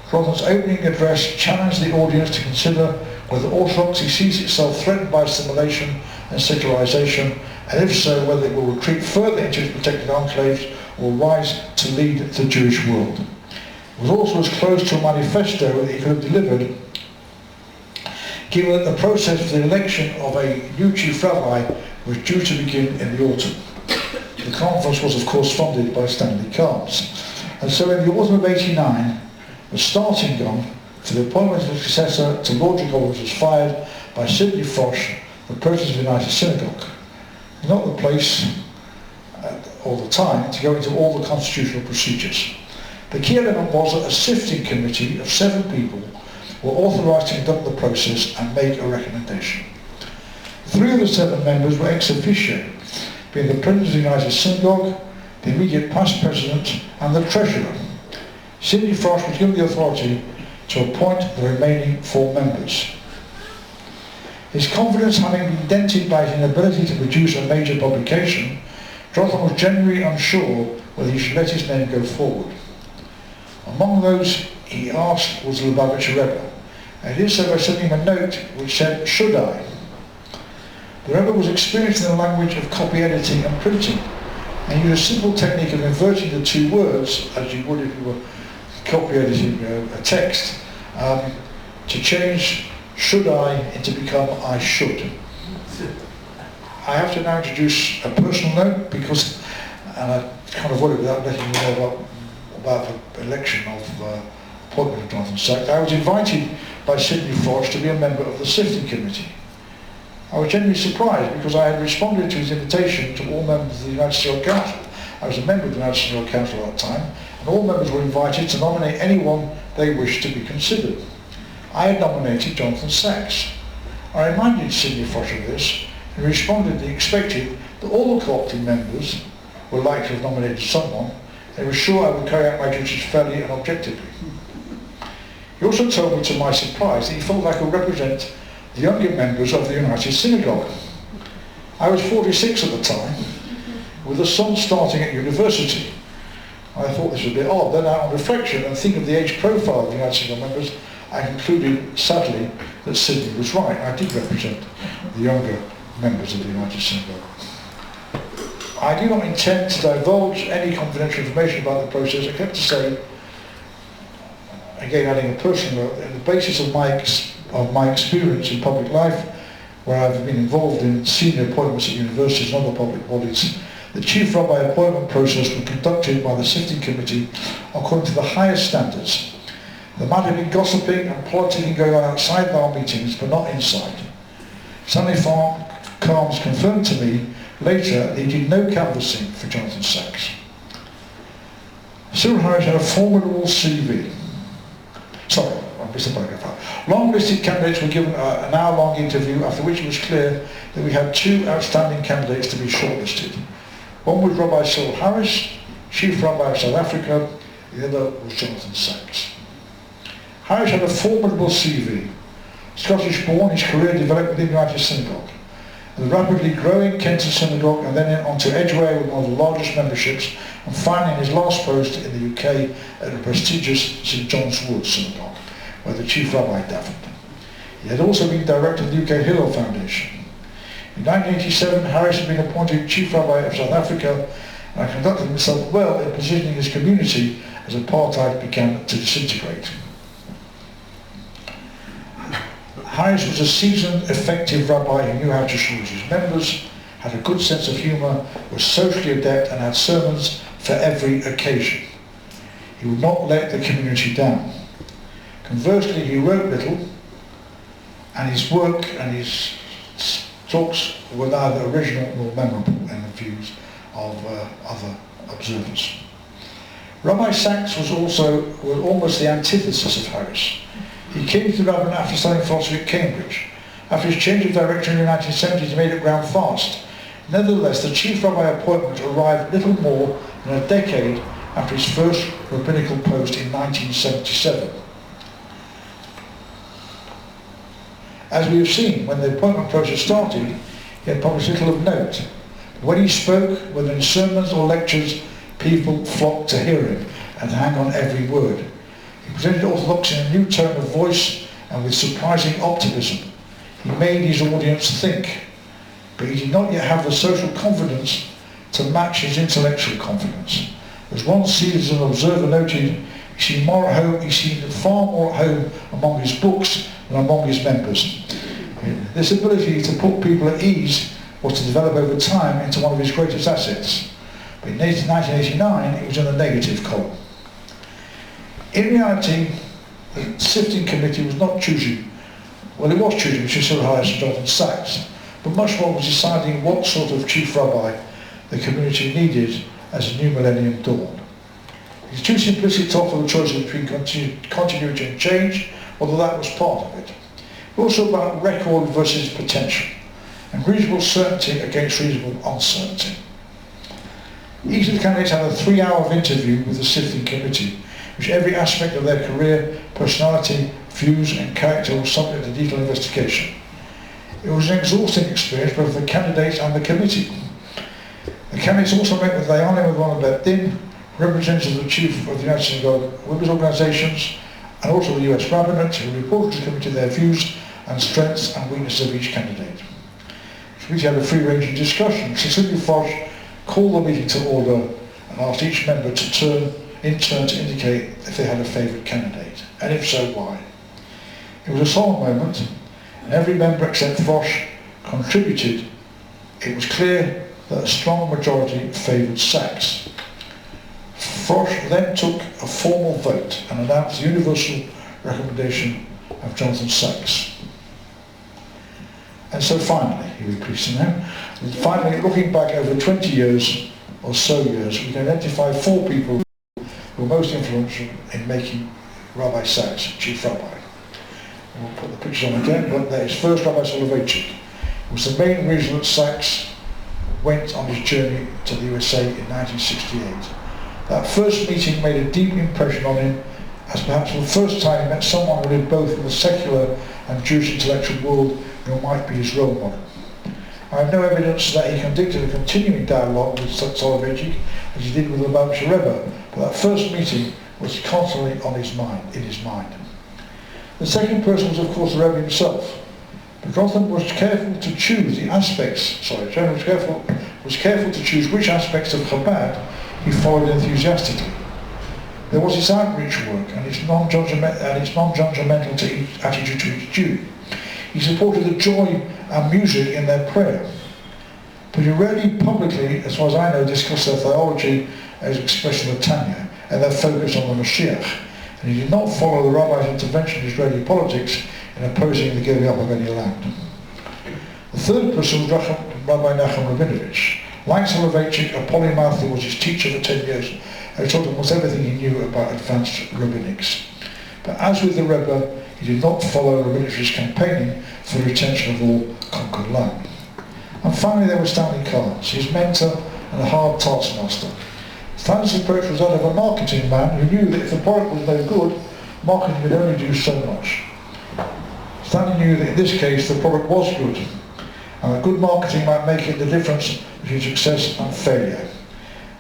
Jonathan's opening address challenged the audience to consider whether orthodoxy sees itself threatened by assimilation and secularization, and if so, whether it will retreat further into its protected enclaves or rise to lead the Jewish world. It was also as close to a manifesto that he could have delivered, given that the process for the election of a new chief rabbi was due to begin in the autumn. The conference was of course funded by Stanley Cards. And so in the autumn of '89, the starting gun for the appointment of the successor to Lord Jacobs was fired by Sidney Frosch, the president of the United Synagogue. Not the place or the time to go into all the constitutional procedures. The key element was that a sifting committee of 7 people were authorised to conduct the process and make a recommendation. 3 of the 7 members were ex officio, being the president of the United Synagogue, the immediate past president, and the treasurer. Sidney Frosch was given the authority to appoint the remaining 4 members. His confidence having been dented by his inability to produce a major publication, Jonathan was genuinely unsure whether he should let his name go forward. Among those he asked was the Lubavitcher Rebbe, and he did so by sending him a note which said, "Should I?" The Rebbe was experienced in the language of copy editing and printing, and used a simple technique of inverting the 2 words, as you would if you were copy editing a text, to change "should I" into become "I should." I have to now introduce a personal note because, and I kind of worried without letting you know about the election of appointment of Jonathan Sachs. I was invited by Sidney Frosch to be a member of the sifting committee. I was genuinely surprised because I had responded to his invitation to all members of the United Synod Council. I was a member of the United Synod Council at that time, and all members were invited to nominate anyone they wished to be considered. I had nominated Jonathan Sachs. I reminded Sidney Frosch of this, and responded that he expected that all the co-opting members were likely to have nominated someone, and was sure I would carry out my duties fairly and objectively. He also told me, to my surprise, that he felt I could represent the younger members of the United Synagogue. I was 46 at the time, with a son starting at university. I thought this was a bit odd. Then, on reflection and thinking of the age profile of the United Synagogue members, I concluded, sadly, that Sidney was right. I did represent the younger members of the United Synagogue. I do not intend to divulge any confidential information about the process, except to say, again adding a personal note, on the basis of my experience in public life, where I've been involved in senior appointments at universities and other public bodies, the chief rabbi appointment process was conducted by the sifting committee according to the highest standards. There might have been gossiping and politicking going on outside our meetings, but not inside. Stanley Carnes confirmed to me later that he did no canvassing for Jonathan Sachs. Cyril Harris had a formidable CV. Long-listed candidates were given an hour-long interview, after which it was clear that we had two outstanding candidates to be shortlisted. One was Rabbi Saul Harris, Chief Rabbi of South Africa. The other was Jonathan Sacks. Harris had a formidable CV. Scottish-born, his career developed within the United Synagogue. The rapidly growing Kenton Synagogue, and then on to Edgware with one of the largest memberships, and finally in his last post in the UK at the prestigious St John's Wood Synagogue, where the chief rabbi davened. He had also been director of the UK Hillel Foundation. In 1987, Harris had been appointed chief rabbi of South Africa and conducted himself well in positioning his community as apartheid began to disintegrate. Harris was a seasoned, effective rabbi who knew how to choose his members, had a good sense of humour, was socially adept and had sermons for every occasion. He would not let the community down. Conversely, he wrote little, and his work and his talks were neither original nor memorable in the views of other observers. Rabbi Sacks was almost the antithesis of Harris. He came to the rabbinate after studying philosophy at Cambridge. After his change of direction in the 1970s, he made it ground fast. Nevertheless, the chief rabbi appointment arrived little more than a decade after his first rabbinical post in 1977. As we have seen, when the appointment process started, he had published little of note. When he spoke, whether in sermons or lectures, people flocked to hear him and to hang on every word. He presented orthodoxy in a new tone of voice and with surprising optimism. He made his audience think, but he did not yet have the social confidence to match his intellectual confidence. As one seasoned observer noted, he seemed far more at home among his books than among his members. This ability to put people at ease was to develop over time into one of his greatest assets. But in 1989, it was in the negative column. In reality, the sifting committee was not choosing, well, it was choosing Cecil Harris and Jonathan Sacks, but much more was deciding what sort of chief rabbi the community needed as a new millennium dawned. It's too simplistic to offer the choice between continuity and change, although that was part of it. But also about record versus potential, and reasonable certainty against reasonable uncertainty. Each of the candidates had a 3-hour interview with the sifting committee, which every aspect of their career, personality, views and character was subject to detailed investigation. It was an exhausting experience both for the candidates and the committee. The candidates also met with Diana Din, representatives of the Chief of the United Synagogue Women's Organisations, and also the US Rabbinate, who reported to the committee their views and strengths and weaknesses of each candidate. The committee had a free-ranging discussion. Cecilia Foch called the meeting to order and asked each member to in turn to indicate if they had a favourite candidate, and if so, why. It was a solemn moment, and every member except Foch contributed. It was clear that a strong majority favoured Sacks. Foch then took a formal vote and announced the universal recommendation of Jonathan Sacks. And so finally, he repeats now, finally looking back over 20 years or so years, we can identify 4 people who were most influential in making Rabbi Sacks chief rabbi. And we'll put the pictures on again, but there is first Rabbi Soloveitchik. It was the main reason that Sacks went on his journey to the USA in 1968. That first meeting made a deep impression on him, as perhaps for the first time he met someone who lived both in the secular and Jewish intellectual world who might be his role model. I have no evidence that he conducted a continuing dialogue with Soloveitchik as he did with the Lubavitcher Rebbe, but that first meeting was constantly in his mind. The second person was of course the Rebbe himself. But Jonathan was careful to choose to choose which aspects of Chabad he followed enthusiastically. There was his outreach work and its non-judgmental attitude to each Jew. He supported the joy and music in their prayer. But he rarely publicly, as far as I know, discussed their theology as expression of Tanya and their focus on the Mashiach. And he did not follow the rabbi's intervention in Israeli politics in opposing the giving up of any land. The third person was Rabbi Nachum Rabinovich. Like Soloveitchik, a polymath who was his teacher for 10 years, who taught him almost everything he knew about advanced rabbinics. But as with the Rebbe, he did not follow the military's campaigning for the retention of all conquered land. And finally there was Stanley Carnes, his mentor and a hard taskmaster. Stanley's approach was that of a marketing man who knew that if the product was no good, marketing could only do so much. Stanley knew that in this case the product was good, and a good marketing might make it the difference between success and failure.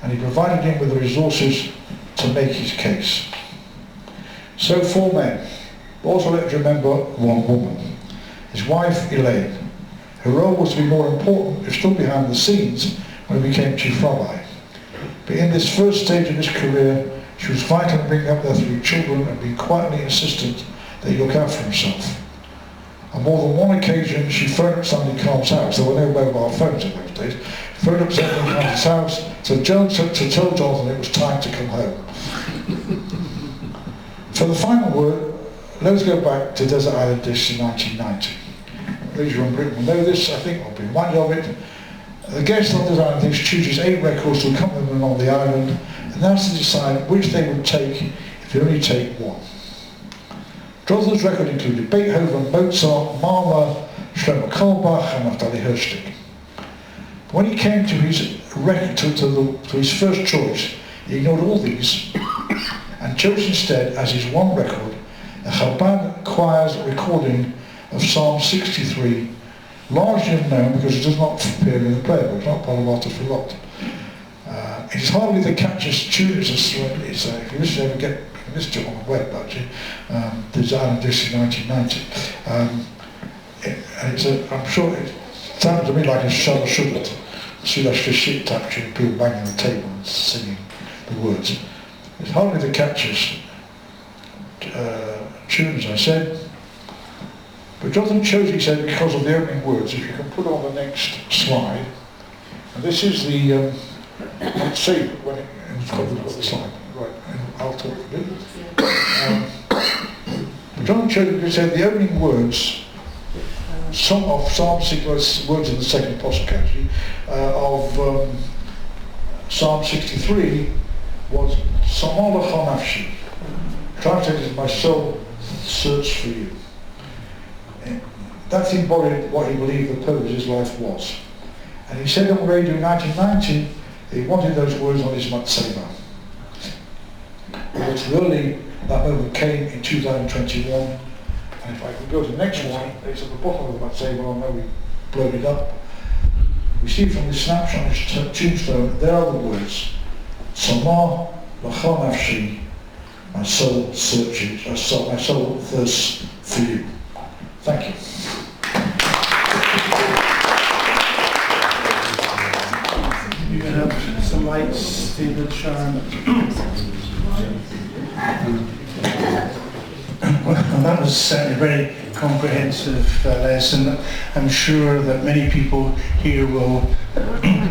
And he provided him with the resources to make his case. So 4 men, but also let's remember 1 woman, his wife Elaine. Her role was to be more important if still behind the scenes when he became chief rabbi. But in this first stage of his career, she was vital in bringing up their 3 children and being quietly insistent that he look out for himself. On more than one occasion, she phoned up Stanley Carnes' house. There were no mobile phones in those days. Phoned up Stanley Carnes' house to tell Jonathan it was time to come home. For the final word, let's go back to Desert Island Dish in 1990. Those who are in Britain will know this, I think, I'll be reminded of it. The guest on Desert Island Dish chooses 8 records to accompany them on the island, and has to decide which they would take if they only take one. Jonathan's record included Beethoven, Mozart, Mahler, Shlomo Karlbach and Naftali Hirschtig. When he came to his record, to his first choice, he ignored all these and chose instead as his one record a Chabad choir's recording of Psalm 63, largely unknown because it does not appear in the playbook, it's not part of Art of Philot. It's hardly the catchiest tune, if you listen to it, listen to it on the web actually, there's Island Disc in 1990. And I'm sure it sounds to me like a Charles Schubert, Sulash Fishit type tune, people banging the table and singing the words. It's hardly the catchiest tune, as I said. But Jonathan chose, he said, because of the opening words. If you can put on the next slide. And this is the, let's see, when it's got the slide. Right, I'll talk a bit. Jonathan chose, he said, the opening words, some of Psalm 6, words in the second apostle actually, of Psalm 63 was Samala Chanafshi. Translated as my soul search for you. That embodied what he believed the purpose of his life was. And he said on radio in 1990 that he wanted those words on his Matzeva. But really, that moment came in 2021. And if I could go to the next one, it's at the bottom of the Matzeva, I know we blurred it up. We see from this snapshot on his tombstone, there are the words, Samah l'chol nafshi, my soul searches, my soul thirsts for you. Thank you.
You can have some lights, David, Sharon. Well, that was certainly a very comprehensive lesson. I'm sure that many people here will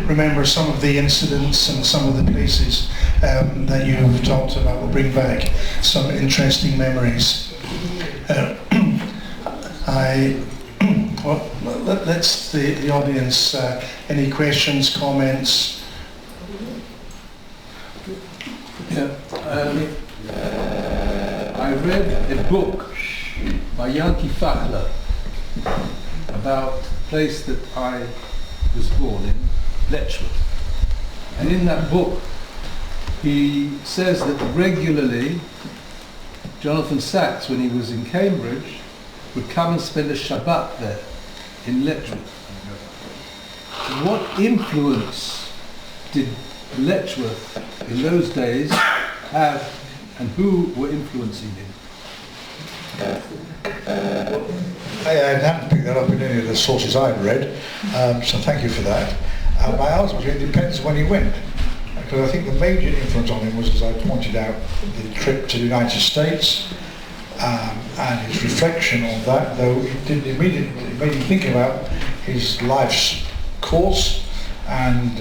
remember some of the incidents and some of the places that you've talked about, will bring back some interesting memories. Well, let's the audience, any questions, comments?
Yeah, I read a book by Yankee Fakler about the place that I was born in, Letchworth. And in that book, he says that regularly Jonathan Sacks, when he was in Cambridge, would come and spend a Shabbat there in Letchworth. What influence did Letchworth in those days have, and who were influencing him?
I hadn't picked that up in any of the sources I'd read, so thank you for that. My answer was, it depends when he went. Because I think the major influence on him was, as I pointed out, the trip to the United States, and his reflection on that, though it didn't immediately, it made him think about his life's course, and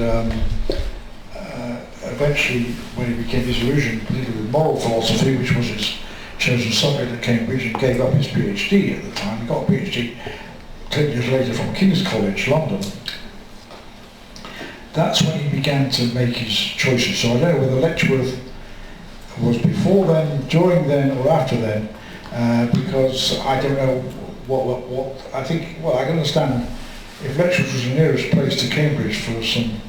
eventually when he became disillusioned, particularly with moral philosophy, which was his chosen subject at Cambridge, and gave up his PhD at the time. He got a PhD 10 years later from King's College, London. That's when he began to make his choices. So I don't know whether Letchworth was before then, during then, or after then, because I don't know what I think. Well, I can understand if Letchworth was the nearest place to Cambridge for some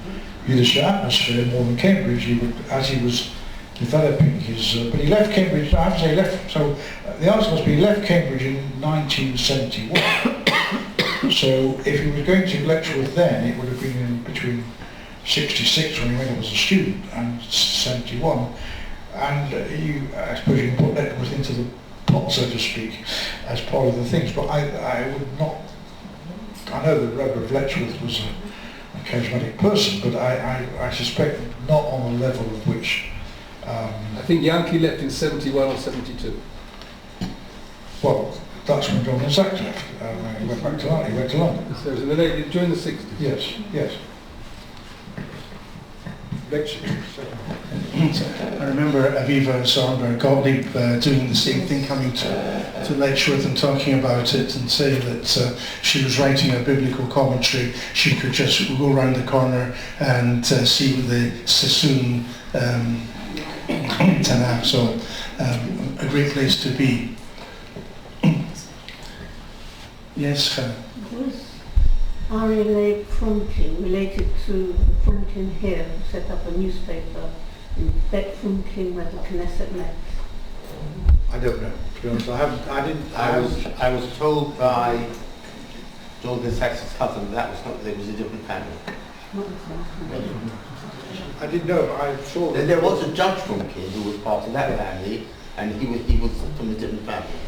Yiddish atmosphere more than Cambridge, he would, as he was developing his. But he left Cambridge. I have to say left. So the answer must be he left Cambridge in 1971. So if he was going to Letchworth then, it would have been in between 66 when he went up as a student and 71. And I suppose you can put Letchworth into the pot, so to speak, as part of the things. But I would not. I know that Rabbi Letchworth was a charismatic person, but I suspect not on the level of which.
I think Yankee left in 71 or 72.
Well, that's when Jonathan Sachs left. He went back to London. He went to London.
So it was in the during the 60s.
Yes, yes.
I remember Aviva Zornberg Gottlieb doing the same thing, coming to Letchworth and talking about it and saying that she was writing a biblical commentary. She could just go around the corner and see the Sassoon Tanakh, so a great place to be. Yes, Hannah.
Was R.L.A. Frunking related to the Frunking here who set up a newspaper in Bet Frunking where the Knesset met?
I don't know. To be honest,
I was told by Jonathan Sachs's cousin that was not, there was a different family.
Not exactly.
I didn't know, but I saw.
There was a judge from King who was part of that family, and he was from a different family.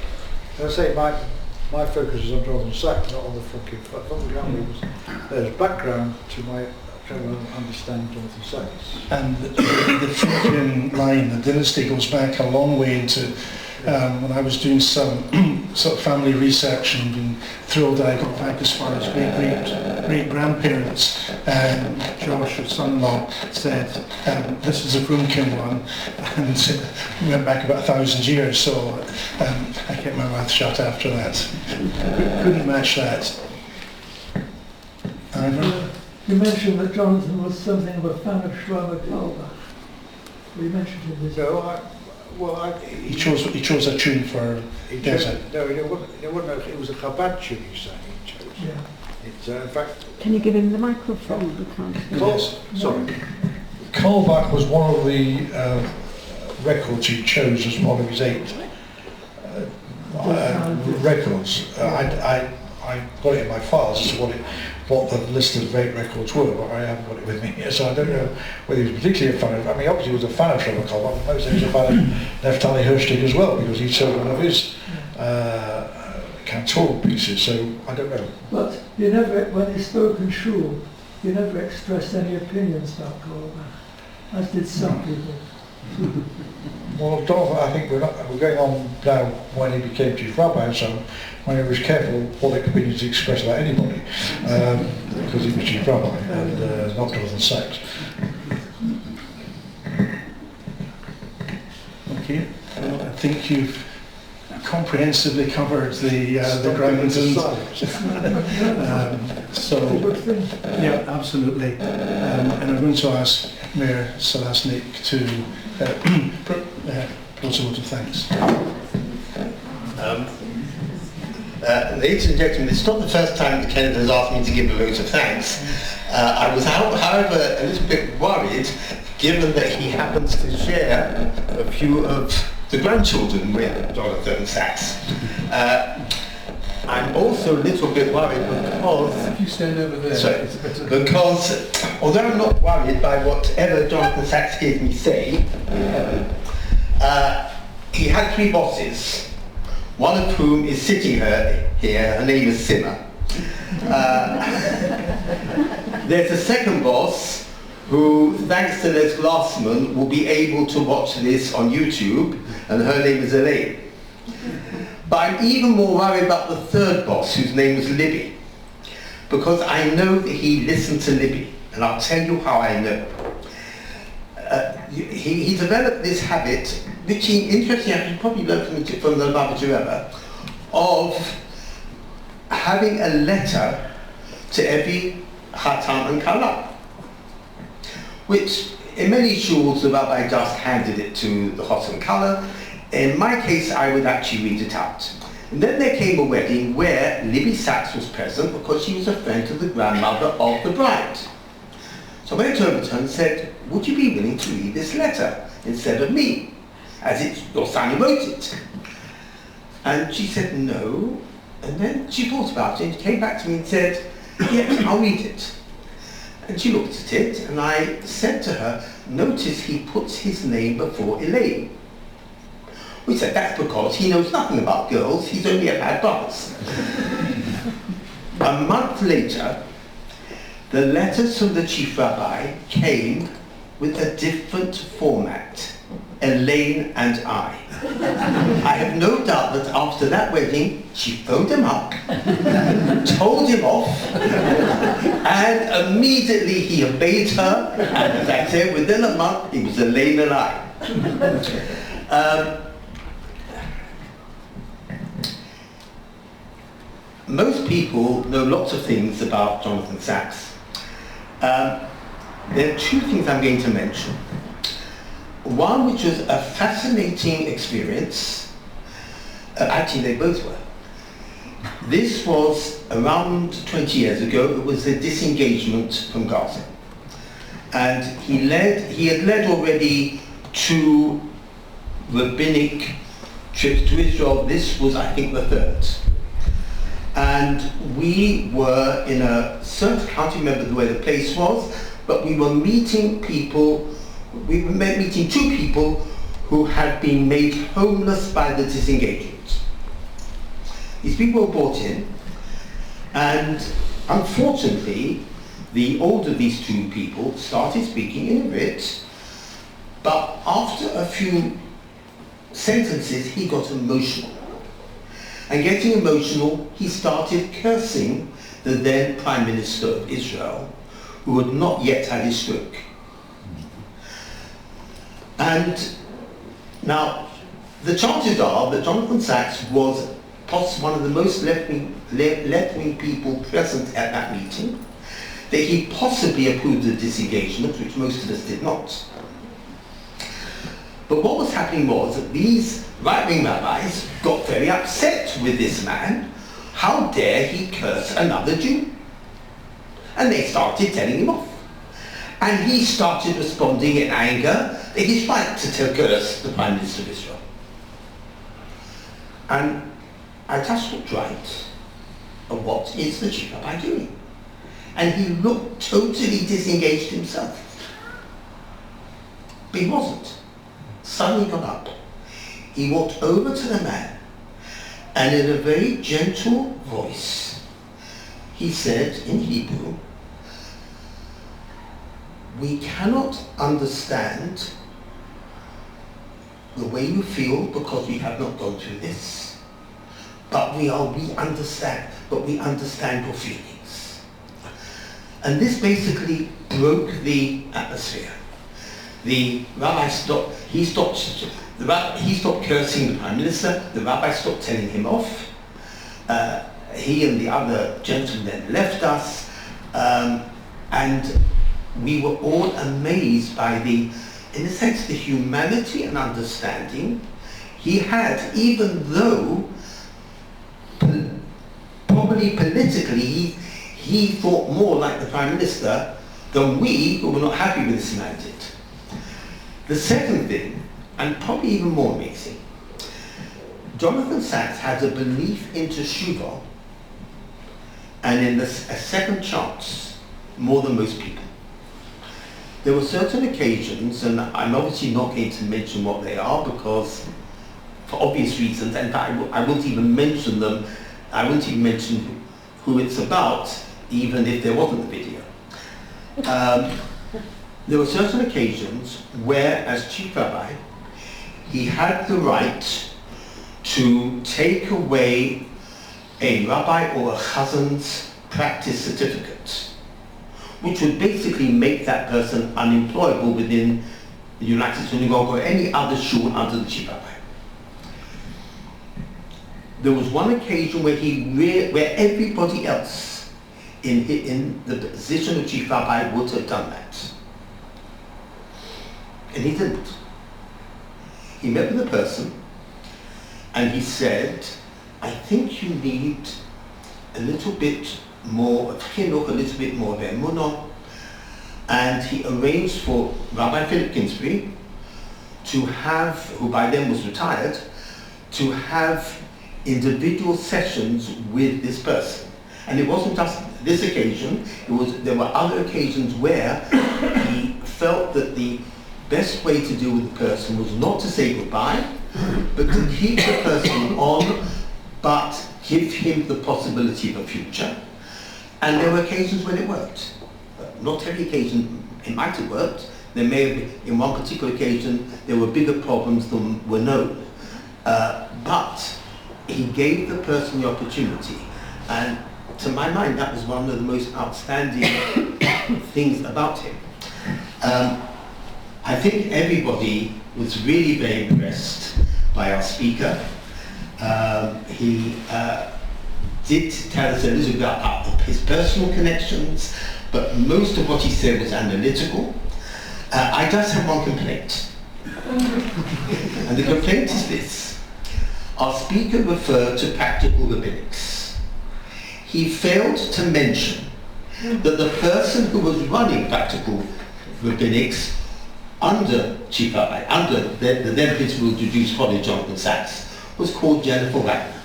As I say, my focus is on Jonathan Sachs, not on the Frunking family. There's background to my understanding Jonathan Sachs.
And the Frunkin line, the dynasty, goes back a long way into when I was doing some sort of family research and being thrilled that I got back as far as great-grandparents. Josh, her son-in-law, said, this is a Frunkin one, and went back about 1,000 years, so I kept my mouth shut after that. Couldn't match that.
You mentioned that Jonathan was something of a fan of Shlomo Kalbach. You mentioned it.
No,
he chose a tune for Desert.
No, it wasn't. It was a Chabad tune he sang. He chose.
Yeah.
It's in fact.
Can you give him the microphone? We can't hear.
Yes. Sorry. Kalbach was one of the records he chose as one of his 8 records. I got it in my files as to what the list of 8 records were, but I haven't got it with me here, so I don't know whether he was particularly a fan of. I mean, obviously he was a fan of Shlomo Kalbach, but mostly he was a fan of Neftali Hirschtig as well, because he chose one of his cantoral pieces. So I don't know.
But you never, when he spoke in shul, you never expressed any opinions about Kalbach, as did some people.
Well, Jonathan, I think we're going on now when he became chief rabbi, and so when he was careful what opinions he expressed about anybody, because he was chief rabbi and not Jonathan Sachs.
Okay, well, I think you've comprehensively covered the grounds. Yeah, absolutely. And I'm going to ask Mayor Salasnik to close a vote of thanks.
Ladies and gentlemen, it's not the first time that Kenneth has asked me to give a vote of thanks. I was, however, a little bit worried, given that he happens to share a few of the grandchildren with Jonathan Sachs. I'm also a little bit worried because...
If you stand over there,
sorry, because although I'm not worried by whatever Jonathan Sachs hears me say, he had 3 bosses, one of whom is sitting here, her name is Simmer. There's a second boss who, thanks to Les Glassman, will be able to watch this on YouTube, and her name is Elaine. But I'm even more worried about the third boss, whose name is Libby, because I know that he listened to Libby, and I'll tell you how I know. He developed this habit, which he, interestingly, actually probably learned from the Rabbi Rebbe, of having a letter to every Chatan and Kala, which in many shuls the Rabbi just handed it to the Chatan and Kala. In my case, I would actually read it out. And then there came a wedding where Libby Sachs was present because she was a friend of the grandmother of the bride. So I went over to her and said, would you be willing to read this letter instead of me, as it's your son who wrote it? And she said no, and then she thought about it and came back to me and said, yes, I'll read it. And she looked at it, and I said to her, notice he puts his name before Elaine. We said, that's because he knows nothing about girls, he's only a bad buzz. A month later, the letters from the chief rabbi came with a different format, Elaine and I. I have no doubt that after that wedding, she phoned him up, told him off, and immediately he obeyed her, and as I said, within a month, it was Elaine and I. Most people know lots of things about Jonathan Sacks. There are two things I'm going to mention. One which was a fascinating experience, actually they both were. This was around 20 years ago. It was a disengagement from Gaza. And he had led already 2 rabbinic trips to Israel. This was, I think, the 3rd. And we were in a certain, I can't remember where the place was, but we were meeting people, we were meeting 2 people who had been made homeless by the disengagement. These people were brought in, and unfortunately, the older of these 2 people started speaking in Hebrew, but after a few sentences, he got emotional. And getting emotional, he started cursing the then Prime Minister of Israel, who had not yet had his stroke. And now, the chances are that Jonathan Sacks was possibly one of the most left-wing people present at that meeting, that he possibly approved of disengagement, which most of us did not. But what was happening was that these right-wing rabbis got very upset with this man. How dare he curse another Jew? And they started telling him off. And he started responding in anger that he's right to curse the Prime Minister of Israel. And I just looked right at what is the chief rabbi doing. And he looked totally disengaged himself. But he wasn't. Suddenly got up. He walked over to the man, and in a very gentle voice, he said in Hebrew, we cannot understand the way you feel because we have not gone through this, but we understand your feelings. And this basically broke the atmosphere. The rabbi stopped cursing the Prime Minister, the rabbi stopped telling him off. He and the other gentlemen then left us, and we were all amazed by in a sense, the humanity and understanding he had, even though probably politically he thought more like the Prime Minister than we, who were not happy with this man, did. The second thing, and probably even more amazing, Jonathan Sacks had a belief in Teshuvah and in a second chance more than most people. There were certain occasions, and I'm obviously not going to mention what they are because, for obvious reasons, and I won't even mention them, I won't even mention who it's about, even if there wasn't a video. There were certain occasions where, as chief rabbi, he had the right to take away a rabbi or a chazan's practice certificate, which would basically make that person unemployable within the United Synagogue or any other shul under the chief rabbi. There was one occasion where where everybody else in the position of chief rabbi would have done that. And he didn't. He met with the person, and he said, I think you need a little bit more of chinuch, a little bit more of emunah. And he arranged for Rabbi Philip Kinsbury to have, who by then was retired, to have individual sessions with this person. And it wasn't just this occasion, there were other occasions where he felt that the best way to deal with the person was not to say goodbye, but to keep the person on, but give him the possibility of a future. And there were occasions when it worked. Not every occasion it might have worked. There may have been, in one particular occasion, there were bigger problems than were known. But he gave the person the opportunity. And to my mind, that was one of the most outstanding things about him. I think everybody was really very impressed by our speaker. He did tell us a little bit about his personal connections, but most of what he said was analytical. I just have one complaint. And the complaint is this. Our speaker referred to practical rabbinics. He failed to mention that the person who was running practical rabbinics under Chief Rabbi, under the then principal of Jewish College, Jonathan Sachs, was called Jennifer Wagner.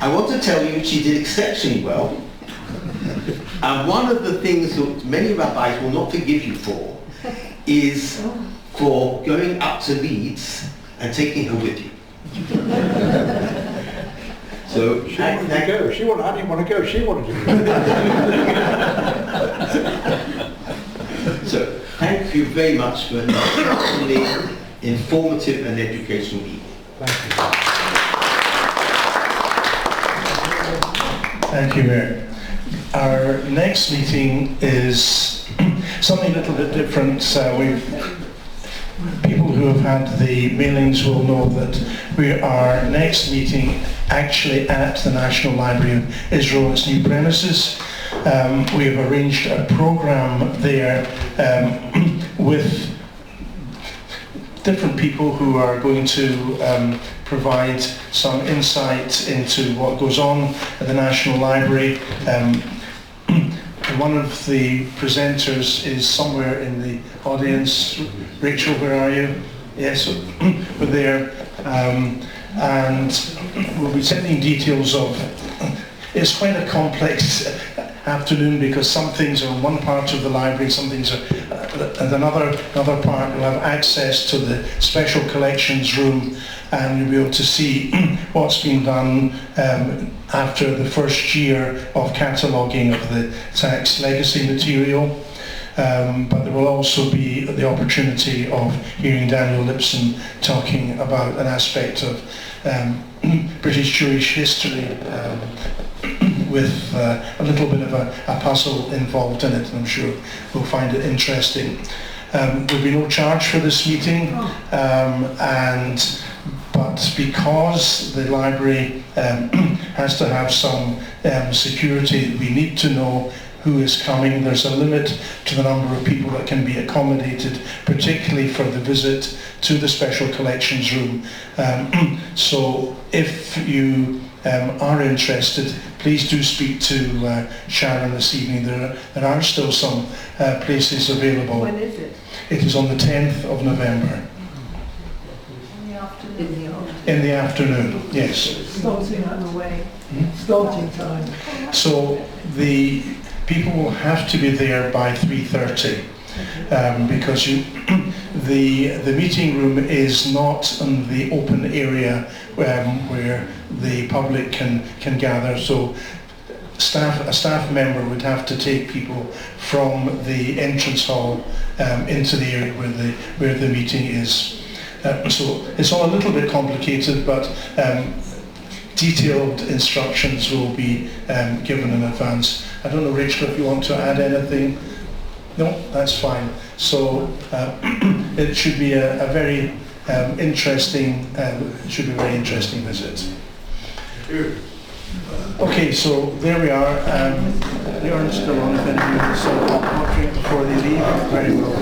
I want to tell you she did exceptionally well. And one of the things that many rabbis will not forgive you for is for going up to Leeds and taking her with you. So
She wanted to go. I didn't want to go. She wanted to go.
So thank you very much for an extremely informative and educational evening.
Thank you.
Thank you, Mayor. Our next meeting is something a little bit different. People who have had the mailings will know that our next meeting actually at the National Library of Israel, its new premises. We have arranged a program there with different people who are going to provide some insight into what goes on at the National Library. One of the presenters is somewhere in the audience. Rachel, where are you? Yes, we're there. And we'll be sending details of... It's quite a complex afternoon because some things are in one part of the library, some things are at another part. We'll have access to the special collections room and you'll be able to see what's been done after the first year of cataloguing of the tax legacy material. But there will also be the opportunity of hearing Daniel Lipson talking about an aspect of British Jewish history with a little bit of a puzzle involved in it, and I'm sure we'll find it interesting. There'll be no charge for this meeting, but because the library has to have some security, we need to know who is coming. There's a limit to the number of people that can be accommodated, particularly for the visit to the special collections room. So if you are interested, please do speak to Sharon this evening. There are still some places available.
When is it?
It is on the 10th of November. In the afternoon, yes.
Starting time.
So the people will have to be there by 3:30 because the meeting room is not in the open area where the public can gather. So a staff member would have to take people from the entrance hall into the area where the meeting is. So it's all a little bit complicated, but detailed instructions will be given in advance. I don't know, Rachel, if you want to add anything. No, that's fine. So it should be a very interesting visit. Okay, so there we are. The urns still on if anybody wants to drink before they leave. Very well.